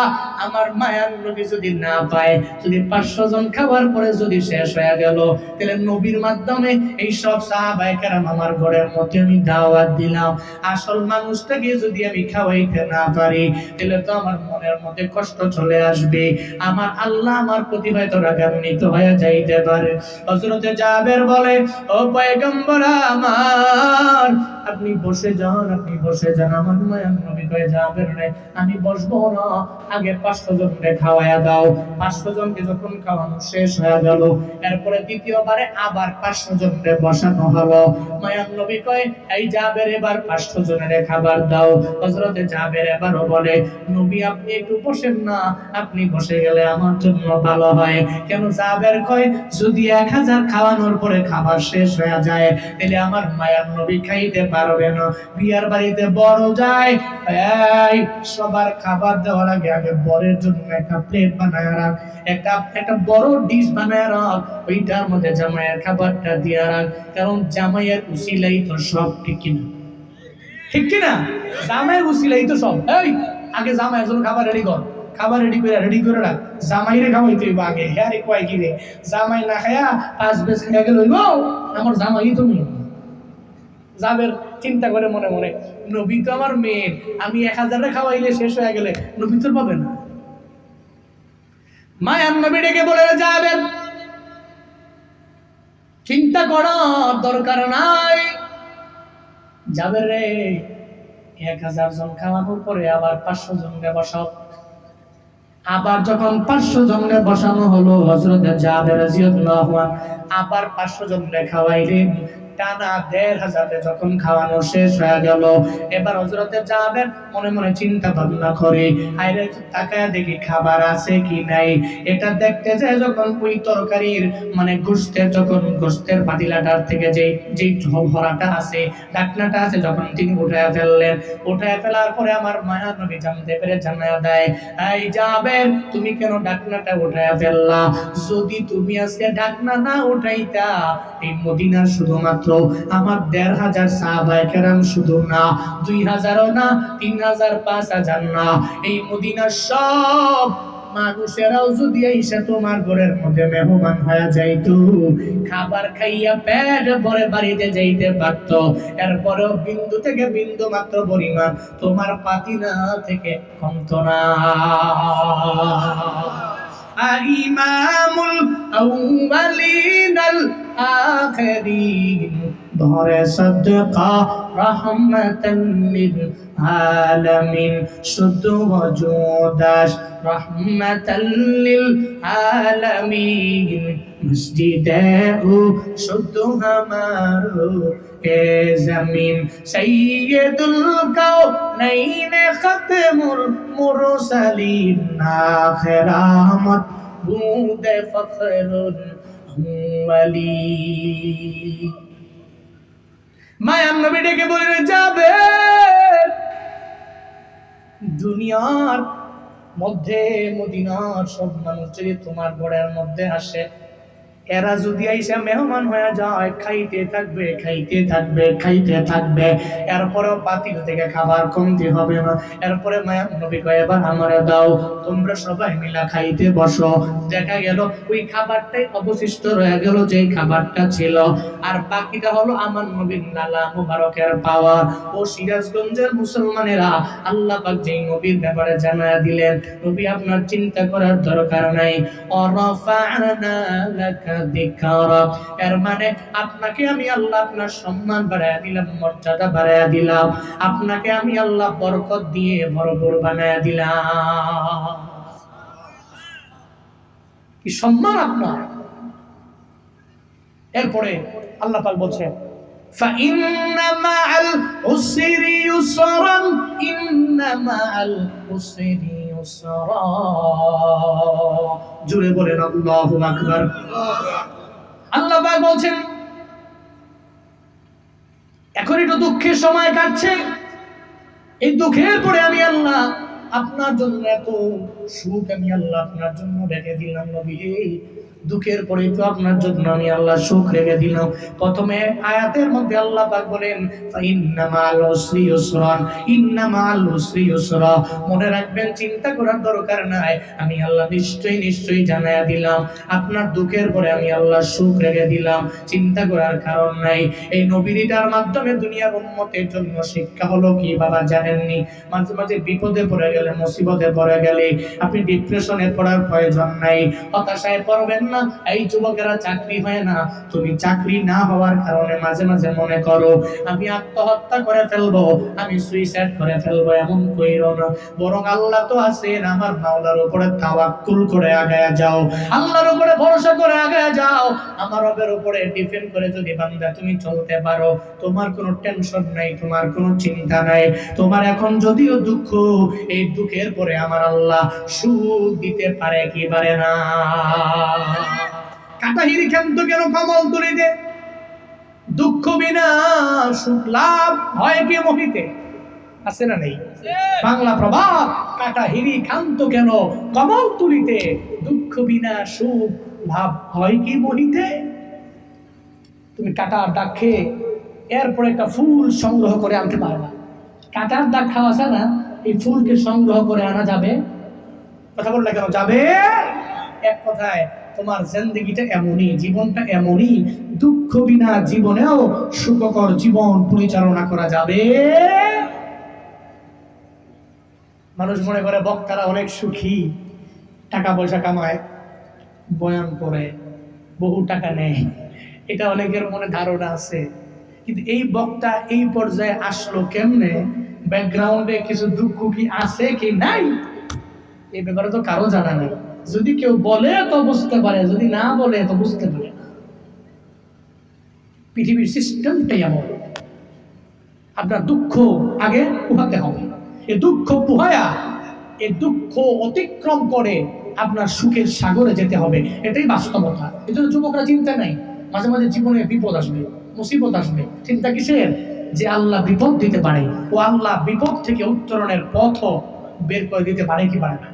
আমার মায়ার নবী যদি না পায়, যদি 500 জন খাবার পরে যদি শেষ হয়ে গেল, তাহলে নবীর মাধ্যমে এই সব সাহাবায়ে কেরাম আমার ঘরের মধ্যে আমি দাওয়াত দিলাম, আসল মানুষটাকে যদি আমি খাওয়াইতে না পারি, তাহলে তো আমার মনের মধ্যে কষ্ট চলে আসবে, আমার আল্লাহ আমার প্রতি হয়তো রাগান্বিত হয়ে যাইতে পারে। হযরতে জাবের বলে, ও পয়গম্বর আমার, আপনি বসে যান, আপনি বসে যান। আমার মায়ার নবী কয়ে, জাবের রে, আমি বসবো না, আগে 500 জনকে খাওয়ায়া দাও। 500 জনকে যখন খাওয়ানো শেষ হয়ে গেল, এরপরে দ্বিতীয়বারে আবার 500 জনকে বসানো হলো। মায়ার নবী কয়, এই জাবের, এবার 500 জনের খাবার দাও। হযরতে জাবের এবারও বলে, নবী আপনি একটু বসেন না, আপনি বসে গেলে আমার জন্য ভালো হয়। কেন? জাবের কয়, যদি 1000 খাওয়ানোর পরে খাবার শেষ হয়ে যায়, তাহলে আমার মায়ার নবী খাইতে পারবে না। বিয়ার বাড়িতে বড় যায়, এই সবার খাবার দেওয়ার আগে আগে বরের জন্য একটা প্লেট বানায় রাখ, একটা বড় ডিশ বানায় রাখ, ওইটার মধ্যে জামাইয়ের খাবারটা দিয়ে রাখ। কারণ জামাইয়ের উসিলাই তো সব, ঠিক কিনা? ঠিক কিনা? জামাইয়ের উসিলাই তো সব। এই আগে জামাইয়ের জন্য খাবার রেডি কর, খাবার রেডি করে রাখ, জামাইরে খাওয়াইতে হইব আগে। হ্যাঁ রে, কয় কি রে, জামাই না খায়া 5 বেশ খেয়ে গেল, আমার জামাই তুমি। জাবের চিন্তা করে মনে মনে, নবী তো আমার মেয়ে, আমি 1000 খাওয়াইলে শেষ হয়ে গেলে নবী তোর পাবে না। মায়ার নবী ডেকে বলে, জাবের, চিন্তা করার দরকার নাই। জাবের রে, 1000 জন খাওয়ানোর পরে আবার 500 জনকে বসাও। আবার যখন 500 জনকে বসানো হলো, হযরত জাবের রাদিয়াল্লাহু আনহু আবার 500 জনকে খাওয়াইলেন। টানা 1500 যখন খাওয়ানো শেষ হয়ে গেল, এবার হযরতে জাবের মনে মনে চিন্তা ভাবনা করে, আইরে তাকায়া দেখি খাবার আছে কি নাই। এটা দেখতে যায় যখন ওই তরকারির মানে গোশতের পাতিলাটার থেকে যেই ভরাটা আছে, ঢাকনাটা আছে, যখন তিনি উঠায়া ফেলার পরে আমার মায়ার নবী জানতে পেরে জানায়া দেয়, এই জাবের, তুমি কেন ঢাকনাটা উঠায়া ফেললা? যদি তুমি আজকে ঢাকনা না উঠাইতা, এই মদিনার শুধুমাত্র আমার 1500 সাহাবায়ে কেরাম শুধু না, 2000ও না, 3000, 5000 না, এই মদিনার সব মানুষেরাও যদি এসে তোমার ঘরের মধ্যে মেহমান হয়ে যাইতো, খাবার খাইয়া পেট ভরে বাড়িতে যাইতে পারত, এরপরেও বিন্দু থেকে বিন্দু মাত্র পরিমাণ তোমার পাতিনা থেকে কমতো না। ইমামুল আউয়ালিনাল আখিরিন, ধরে সদকা রহমাতান লিল আলামিন, শুধু ওজুদাস রহমাতান লিল আলামিন, মসজিদে ও শুধু হামারো এ জমিন, সাইয়্যিদুল কাউনাইন খাতমুল মুরসালিন, আখিরামত বুদে ফখরুল ওয়ালি। মায়ার নবী ডেকে বলে, যাবে দুনিয়ার মধ্যে মদিনার সব মানুষ যদি তোমার ঘরের মধ্যে আসে, এরা যদি আইসা মেহমান হয়ে যায়, খাইতে থাকবে খাইতে থাকবে খাইতে থাকবে, এরপরেও পাতিল থেকে খাবার কমতি হবে না। এরপরে মায়া নবী কয় এবার আমারে দাও, তোমরা সবাই মিলা খাইতে বসো। দেখা গেল ওই খাবারটাই অবশিষ্ট রয়ে গেল, যেই খাবারটা ছিল, আর বাকিটা হলো আমার নবীর লালা মুবারকের পাওয়া। ও সিরাজগঞ্জের মুসলমানেরা, আল্লাহ পাক যেই নবীর ব্যাপারে জানায়া দিলেন, নবী আপনার চিন্তা করার দরকার নাই। অরাফা'না লাকা যিকরাক, এর মানে আপনাকে আমি আল্লাহ আপনার সম্মান বাড়ায়া দিলাম, মর্যাদা বাড়ায়া দিলাম, আপনাকে আমি আল্লাহ বরকত দিয়ে ভরপুর বানায়া দিলাম। কি সম্মান আপনার! এরপরে আল্লাহ পাক বলছেন ফাইন্না মাআল উসরি ইউসরান, ইন্না মাআল উসরি ইউসরা। জোরে বলেন আল্লাহু আকবার। আল্লাহ পাক বলছেন এখন একটু দুঃখের সময় কাটছে, এই দুঃখের পরে আমি আল্লাহ আপনার জন্য এত সুখ আমি আল্লাহ আপনার জন্য রেখে দিলাম। নবী, দুঃখের পরে তো আপনার জন্য আমি আল্লাহ সুখ রেখে দিলাম। প্রথমে আয়াতের মধ্যে আল্লাহ পাক বলেন ইন্না মাআল উসরি ইউসরান, ইন্না মাআল উসরি ইউসরা। মনে রাখবেন, চিন্তা করার দরকার নাই, আমি আল্লাহ নিশ্চয়ই নিশ্চয়ই জানায়া দিলাম আপনার দুঃখের পরে আমি আল্লাহ সুখ রেখে দিলাম। চিন্তা করার কারণ নাই। এই নবীটার মাধ্যমে দুনিয়ার উম্মতের জন্য শিক্ষা হলো কি বাবা জানেননি? মাঝে মাঝে বিপদে পড়ে গেলে, মুসিবতে পড়ে গেলে আপনি ডিপ্রেশনে পড়ার প্রয়োজন নাই, হতাশায় পড়বেন না। এই যুবকেরা চাকরি হয় না, তুমি চাকরি না হওয়ার কারণে মাঝে মাঝে মনে করো আমি আত্মহত্যা করে ফেলবো, আমি সুইসাইড করে ফেলবো, এমন কইরো না। বরং আল্লাহ তো আছেন, আমার মাওলার উপরে তাওয়াক্কুল করে আগায়া যাও, আল্লাহর উপরে ভরসা করে আগায়া যাও। আমার রবের উপরে ডিপেন্ড করে যদি বান্দা তুমি চলতে পারো, তোমার কোনো টেনশন নাই, তোমার কোনো চিন্তা নাই। তোমার এখন যদিও দুঃখ, এই দুঃখের পরে আমার আল্লাহ সুখ দিতে পারে কি পারে না? কাটাহিরি ক্ষান্ত কেন কমল তুলিতে, দুঃখ বিনা সুখ লাভ হয় কি মহিতে? আছে না নেই? বাংলা প্রবাদ, কাটাহিরি ক্ষান্ত কেন কমল তুলিতে, দুঃখ বিনা সুখ লাভ হয় কি মহিতে? তুমি কাটার দাগ খেয়ে এরপরে একটা ফুল সংগ্রহ করে আনতে পারবা। কাটার দাগ খাওয়া আছে না, এই ফুলকে সংগ্রহ করে আনা যাবে? কথা বললে কেন যাবে? এক কথায় তোমার জিন্দেগিটা এমনই, জীবনটা এমনই, দুঃখ বিনা জীবনেও সুখকর জীবন পরিচালনা করা যাবে। মানুষ মনে করে বক্তারা অনেক সুখী, টাকা পয়সা কামায়, বয়ান করে, বহু টাকা নেয়, এটা অনেকের মনে ধারণা আছে। কিন্তু এই বক্তা এই পর্যায়ে আসলো কেমনে, ব্যাকগ্রাউন্ডে কিছু দুঃখ কি আছে কি নাই, এই ব্যাপারে তো কারো জানা নেই। যদি কেউ বলে তো বুঝতে পারে, যদি না বলে তো বুঝতে পারে না। পৃথিবীর সিস্টেমটাই এমন। আপনার দুঃখ আগে পোহাতে হবে, এই দুঃখ পোহায়া, এই দুঃখ অতিক্রম করে আপনার সুখের সাগরে যেতে হবে, এটাই বাস্তবতা। এই জন্য যুবকরা চিন্তা নাই, মাঝে মাঝে জীবনে বিপদ আসবে, মুসিবত আসবে, চিন্তা কিসের? যে আল্লাহ বিপদ দিতে পারে, ও আল্লাহ বিপদ থেকে উত্তরণের পথ বের করে দিতে পারে কি পারে না?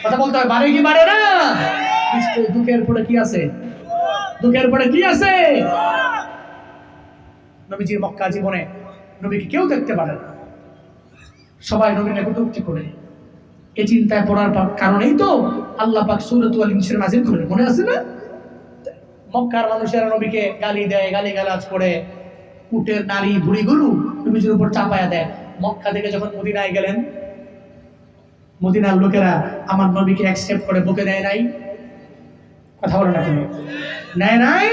কথা বলতে হবে, পারে কি পারে না? নিশ্চয়ই দুঃখের পরে কি আছে? দুঃখের পরে কি আছে? নবীজির মক্কা জীবনে নবীকে কেউ দেখতে পারে না, সবাই নবীর কটূক্তি করে। এই চিন্তায় পড়ার কারণেই তো আল্লাহ পাক সূরাতুল ইনশিরাহ নাযিল করলেন, মনে আছে না? মক্কার মানুষেরা নবীকে গালি দেয়, গালিগালাজ করে, উটের নারী বুড়িগুলো নবীজির উপর চাপায়া দেয়। মক্কা থেকে যখন মদিনায় গেলেন, মদিনার লোকেরা আমার নবীকে অ্যাকসেপ্ট করে বুকে দেয় নাই? কথা বলো না কেন? নেয় নাই?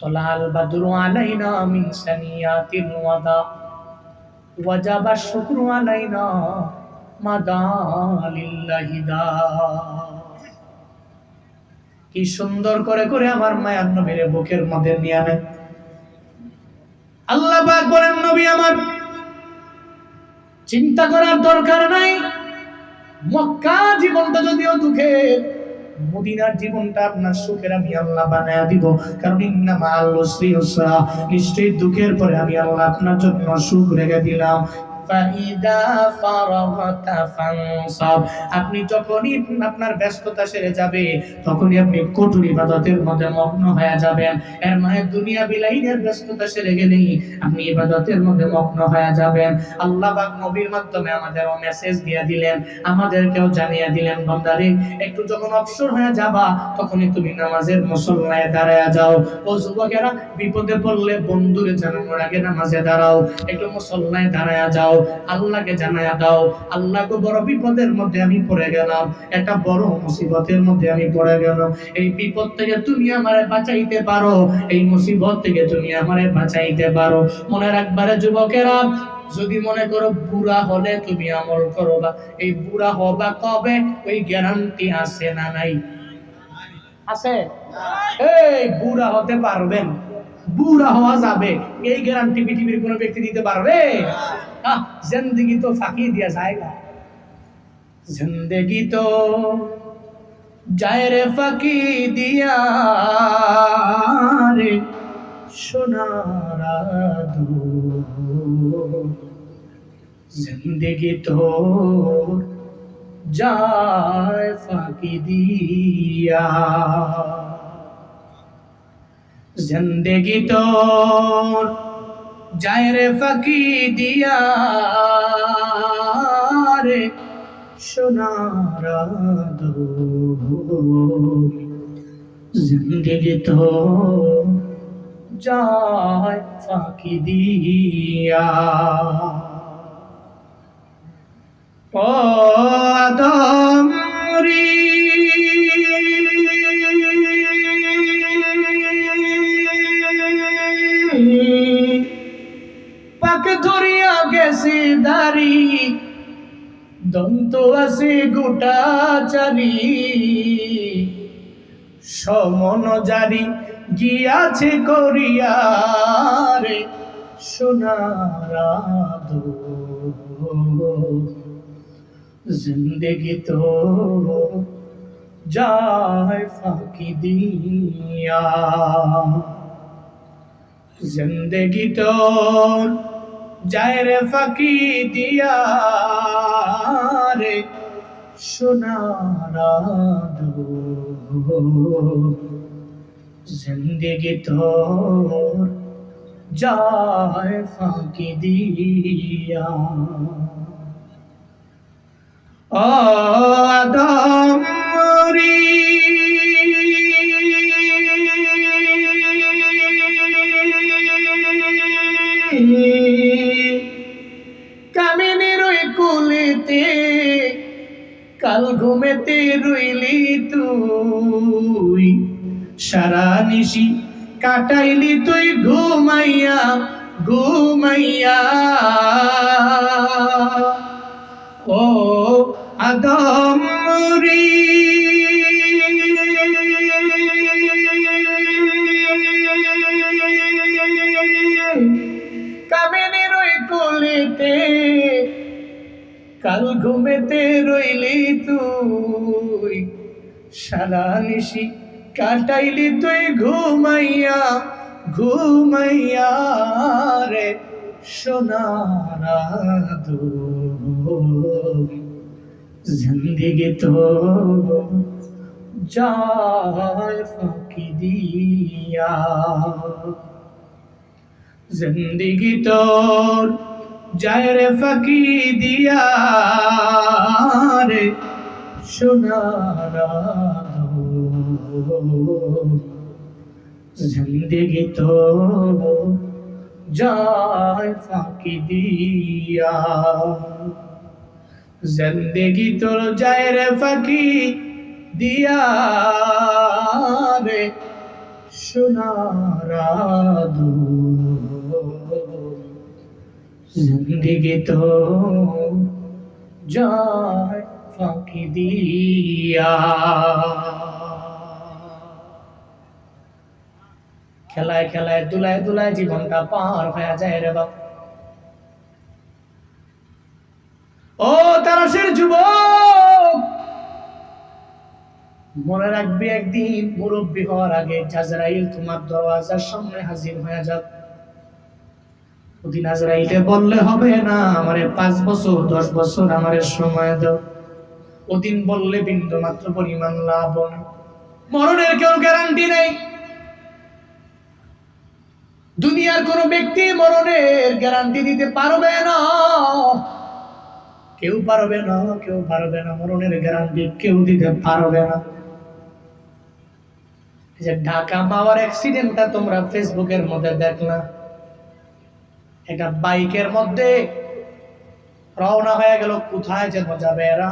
তলাল বাদরু আলাইনা মিন সানিয়াতিল ওয়াদা ওয়াজাবা শুকরু আলাইনা মাদা লিল্লাহি দা। কি সুন্দর করে করে আমার মায়ার নবীর বুকের মধ্যে নিয়ে আনে। আল্লাহ পাক বলেন, নবী আমার চিন্তা করার দরকার নাই। মক্কা জীবনটা যদিও দুঃখের, মদিনার জীবনটা আপনার সুখের আমি আল্লাহ বানায়া দিব। কারণ ইন্না মাআল উসরি ইউসরা, নিশ্চয়ই দুঃখের পরে আমি আল্লাহ আপনার জন্য সুখ রেখে দিলাম। ফাইদা ফারাগতা ফানসাব। আপনি যখনই আপনার ব্যস্ততা সেরে যাবে তখনই আপনি কঠোর ইবাদতের মধ্যে মগ্ন হয়ে যাবেন। এর মানে দুনিয়া বিলাইনের ব্যস্ততা সেরে গেলেই আপনি ইবাদতের মধ্যে মগ্ন হয়ে যাবেন। আল্লাহ পাক নবীর মাধ্যমে আমাদেরও মেসেজ দিয়ে দিলেন, আমাদেরকেও জানিয়ে দিলেন, বান্দারে একটু যখন অবসর হয়ে যাবা তখনই তুমি নামাজের মুসল্লায় দাঁড়ায়া যাও। ও যুবকেরা, বিপদে পড়লে বন্ধুরে জানানোর আগে নামাজে দাঁড়াও, একটু মুসল্লায় দাঁড়ায়া যাও, আল্লাহকে জানায়া দাও, আল্লাহ গো বড় বিপদের মধ্যে আমি পড়ে গেলাম, একটা বড় মুসিবতের মধ্যে আমি পড়ে গেলাম, এই বিপদ থেকে তুমি আমারে বাঁচাইতে পারো, এই মুসিবত থেকে তুমি আমারে বাঁচাইতে পারো। মনে রাখবারে যুবকেরা, যদি মনে করো বুড়া হলে তুমি আমল করবা, এই বুড়া হবা কবে ওই গ্যারান্টি আছে না নাই? আছে? এই বুড়া হতে পারবেন, বুড়া হওয়া যাবে, এই গ্যারান্টি পৃথিবীর কোনো ব্যক্তি দিতে পারবে? জিন্দেগি তো ফাঁকি দিয়া যায়গা, জিন্দেগি তো যায় রে ফাঁকি দিয়া রে সোনার আদু, জিন্দেগি তো যায় ফাঁকি দিয়া, জিন্দেগি তো যায় রে ফাঁকি দিয়া রে সোনার আদু, জিন্দেগি তো যায় ফাঁকি দিয়া। ও আদম রে, পাক ধরিয়া গেছে দাড়ি, দন্ত আছে গোটা চারি, সমন জারি গিয়াছে করিয়া রে সোনার আদু, জিন্দেগি তো যায় ফাঁকি দিয়া, জিন্দেগি তো যায় রে ফাঁকি দিয়া রে সোনার আদু, জিন্দেগি তো যায় ফাঁকি দিয়া। ও আদম রে, কামিনীর ওই কুলেতে কাল ঘুমেতে রইলি তুই, সারা নিশি কাটাইলি তুই ঘুমাইয়া ঘুমাইয়া। ও আদম রে, কামিনীর ওই কোলেতে কাল ঘুমেতে রইলি তুই, সারা নিশি কাটাইলি তুই ঘুমাইয়া ঘুমাইয়া রে সোনার আদু, জিন্দেগি তো যায় ফাঁকি দিয়া, জিন্দেগি তো যায় রে ফাঁকি দিয়া রে সোনার আদু, জিন্দেগি তো যায় ফাঁকি দিয়া, জিন্দেগি তো যায় রে ফাঁকি দিয়া রে সোনার আদু, জিন্দেগি তো যায় ফাঁকি দিয়া। খেলায় খেলায় দুলায় দুলায় জীবনটা পার হয়ে যায় রে বাপ। ও তারাশের যুবক, মনে রাখবি একদিন মুরব্বী হওয়ার আগে আজরাইল তোমার দরওয়াজার সামনে হাজির হয়ে যাবে। ওদিন আজরাইলে বললে হবে না আমারে 5 বছর 10 বছর আমারে সময় দাও, ওদিন বললে বিন্দু মাত্র পরিমাণ লাভ না। মরণের কেউ গ্যারান্টি নেই। দুনিয়ার কোন ব্যক্তি মরণের গ্যারান্টি দিতে পারবে না, কেউ পারবে না, কেউ পারবে না। মরণের গ্যারান্টি কেউ দিতে পারবে না। যে ঢাকা মাওয়ার অ্যাক্সিডেন্টটা তোমরা ফেসবুকের মধ্যে দেখলা, এটা বাইকের মধ্যে রওনা হয়ে গেল, কোথায় যেন যাবে এরা,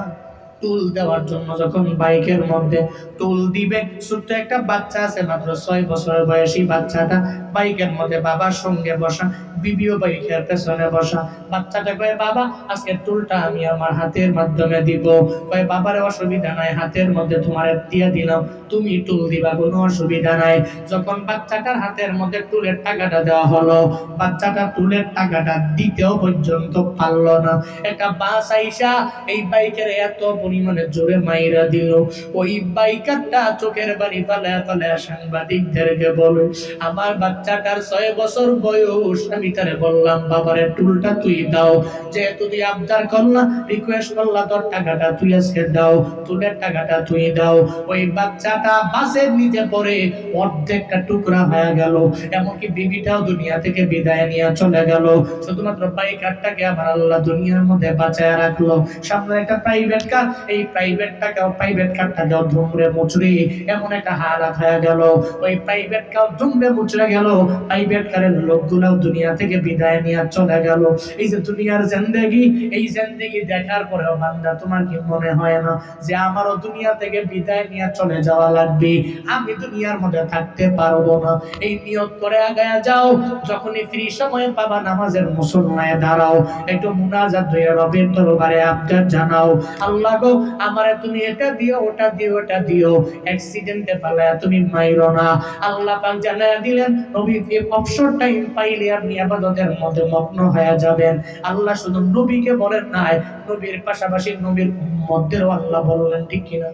টুল দেওয়ার জন্য। যখন বাইকের মধ্যে টুল দিবে, ছোট্ট একটা বাচ্চা আছে মাত্র 6 বছর বয়সী, বাচ্চাটা বাইকের মধ্যে বাবার সঙ্গে বসা, বিবিও বাইকের পেছনে বসা। বাচ্চাটা কয়, বাবা আজকে টুলটা আমি আমার হাতের মাধ্যমে দিব। কয়, বাবার অসুবিধা নাই, হাতের মধ্যে তোমার দিয়ে দিলাম, তুমি টুল দিবা, কোনো অসুবিধা নাই। যখন বাচ্চাটার হাতের মধ্যে টুলের টাকাটা দেওয়া হলো, বাচ্চাটা টুলের টাকাটা দিতেও পর্যন্ত পারলো না। একটা বাস আইসা এই বাইকের এত পরিমাণে জোরে মাইরা দিল, ওই বাইকারটা চোখের বাড়ি ফালায়া ফালায়া সাংবাদিকদেরকে বলে, আমার বাচ্চাটার 6 বছর বয়স, আমি তারে বললাম বাবারে টুলটা তুই দাও, যেহেতু তুই আবদার করলা, রিকোয়েস্ট করলা, তোর টাকাটা তুই আজকে দাও, টুলের টাকাটা তুই দাও। ওই বাচ্চাটা বাসের নিচে পড়ে অর্ধেকটা টুকরা হয়ে গেল, এমনকি বিবিটাও দুনিয়া থেকে বিদায় নিয়ে চলে গেল। শুধুমাত্র বাইকারটাকে আমার আল্লাহ দুনিয়ার মধ্যে বাঁচায় রাখলো। সামনে একটা প্রাইভেট কার, এই প্রাইভেট কারটাকেও ধুমড়ে মুচড়ে এমন একটা হালাত হয়ে গেল, ওই প্রাইভেট কার ধুমড়ে মুচড়ে গেল, প্রাইভেট কারের লোকগুলো দুনিয়া থেকে বিদায় নিয়ে চলে গেল। এই যে দুনিয়ার জিন্দেগি, এই জিন্দেগি দেখার পরেও বান্দা, তোমার কি মনে হয় না যে আমারও দুনিয়া থেকে বিদায় নিয়ে চলে যাওয়া লাগবে, আমি দুনিয়ার মধ্যে থাকতে পারবো না? এই নিয়ত করে আগায়া যাও, যখনই ফ্রি সময় পাবা নামাজের মুসল্লায় দাঁড়াও, একটু মুনাজাত হয়ে রবের দরবারে আবদার জানাও, আল্লাহ গো আমারে তুমি এটা দিও, ওটা দিও, ওটা দিও, অ্যাক্সিডেন্টে ফেলায়া তুমি মাইরো না। আল্লাহ পাক জানায়া দিলেন, নবী এই অবসর টাইম পাইলে আপনি ইবাদতের মধ্যে মগ্ন হয়ে যাবেন। আল্লাহ শুধু নবীকে বলেন নাই, নবীর পাশাপাশি নবীর উম্মতদেরও আল্লাহ বললেন, ঠিক কিনা?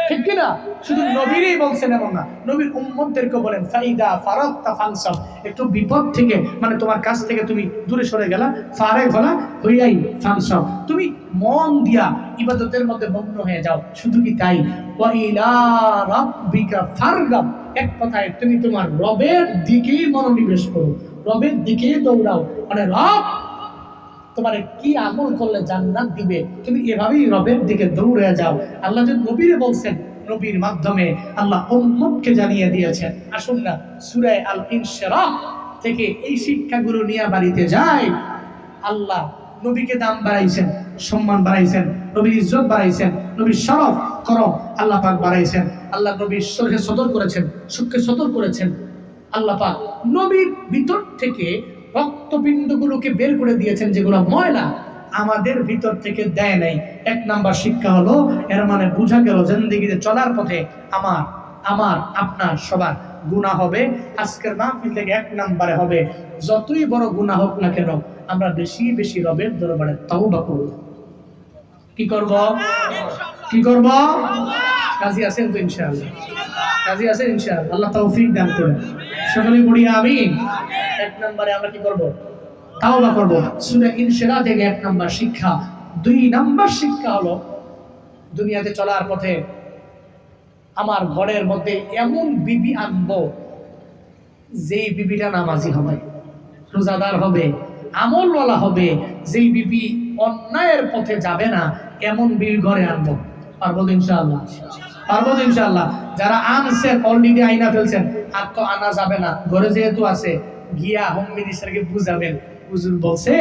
ঠিক কিনা? শুধু নবীরই বলছেন এমন না, নবীর উম্মতদেরকে বলেন, ফাইদা ফারাগতা ফানসাব, একটু বিপদ থেকে, মানে তোমার কাছ থেকে তুমি দূরে সরে গেলা, ফারেগ হলা, হইয়াই ফানসাব, তুমি মন দিয়া ইবাদতের মধ্যে মগ্ন হয়ে যাও। শুধু কি তাই, ওয়া ইলা রাব্বিকা ফারগাব, এক কথায় তুমি তোমার রবের দিকেই মনোনিবেশ করো, রবের দিকেই দৌড়াও। মানে রব তোমারে কি আমল করলে জান্নাত দিবে, তুমি এভাবেই রবের দিকে দৌড়ে যাও। আল্লাহ যে নবীরে বলছেন, নবীর মাধ্যমে আল্লাহ উম্মতকে জানিয়ে দিয়েছেন। আসুন না সূরা আল ইনশিরাহ থেকে এই শিক্ষাগুলো নিয়ে বাড়িতে যায়। আল্লাহ নবীকে দাম বাড়াইছেন, সম্মান বাড়াইছেন, নবীর ইজ্জত বাড়াইছেন, নবীর শরফ করম আল্লাহ পাক বাড়াইছেন। আল্লাহ নবীর শরীরে সদর করেছেন, সুখকে সদর করেছেন। আল্লাহ পাক নবীর ভিতর থেকে রক্তপিণ্ডগুলোকে বের করে দিয়েছেন, যেগুলো ময়লা আমাদের ভিতর থেকে দেয় নাই। 1 নাম্বার শিক্ষা হলো, এর মানে বোঝা গেল জিন্দেগিতে চলার পথে আমার আপনার সবার গুনাহ হবে। আজকের মাহফিল থেকে 1 নাম্বারে হবে, যতই বড় গুনাহ হোক না কেন, আমরা বেশি বেশি রবের দরবারে তওবা করব। কি করব? কি করব? রাজি আছেন তো ইনশাআল্লাহ? রাজি আছেন ইনশাআল্লাহ? আল্লাহ তৌফিক দান করেন, সকলে পড়ি আমিন। 1 নম্বরে আমরা কি করব? তাওবা করব। সূরা ইনশিরাহ থেকে 1 নাম্বার শিক্ষা। 2 নাম্বার শিক্ষা হলো, দুনিয়াতে চলার পথে আমার ঘরের মধ্যে এমন বিবি আনবো, যেই বিবিটা নামাজি হবে, রোজাদার হবে, আমলওয়ালা হবে, যেই বিবি অন্যায়ের পথে যাবে না, এমন বিবি ঘরে আনবো। পারবো তো ইনশাআল্লাহ? পারবো তো ইনশাআল্লাহ? যারা আনছেন অলরেডি আইনা ফেলছেন, আর তো আনা যাবে না, ঘরে যেহেতু আছে, গিয়া হোম মিনিস্টারকে বুঝাবেন। হুজুর বলছে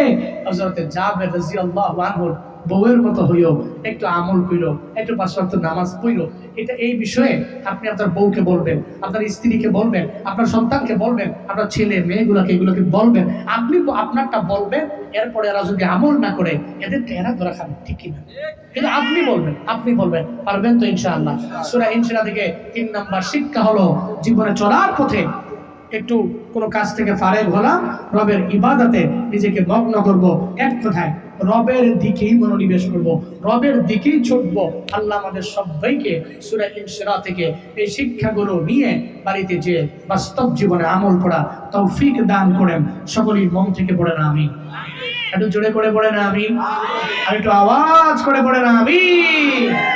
হযরতে জাবের রাদিয়াল্লাহু আনহু বউয়ের মতো হইও, একটু আমল কইরো, একটু 5 ওয়াক্ত নামাজ পড়ো। এটা এই বিষয়ে আপনি আপনার বউকে বলবেন, আপনার স্ত্রীকে বলবেন, আপনার সন্তানকে বলবেন, আপনার ছেলে মেয়েগুলোকে এগুলোকে বলবেন। আপনি আপনারটা বলবেন, এরপরে এরা যদি আমল না করে, এদের টেরা ধরা খাবে, ঠিক কিনা? কিন্তু আপনি বলবেন, পারবেন তো ইনশাআল্লাহ? সূরা ইনশিরাহ থেকে 3 নাম্বার শিক্ষা হলো, জীবনে চলার পথে একটু কোনো কাজ থেকে ফারেগ হলাম, রবের ইবাদতে নিজেকে মগ্ন করব, এক কথায় রবের দিকেই মনোনিবেশ করব, রবের দিকেই ছুটব। আল্লাহ আমাদের সবাইকে সূরা ইনশিরা থেকে এই শিক্ষাগুলো নিয়ে বাড়িতে যে বাস্তব জীবনে আমল করা তৌফিক দান করেন। সকলেই মন থেকে পড়েন আমিন। একটু জোরে করে পড়েন আমিন, আর একটু আওয়াজ করে পড়েন আমিন।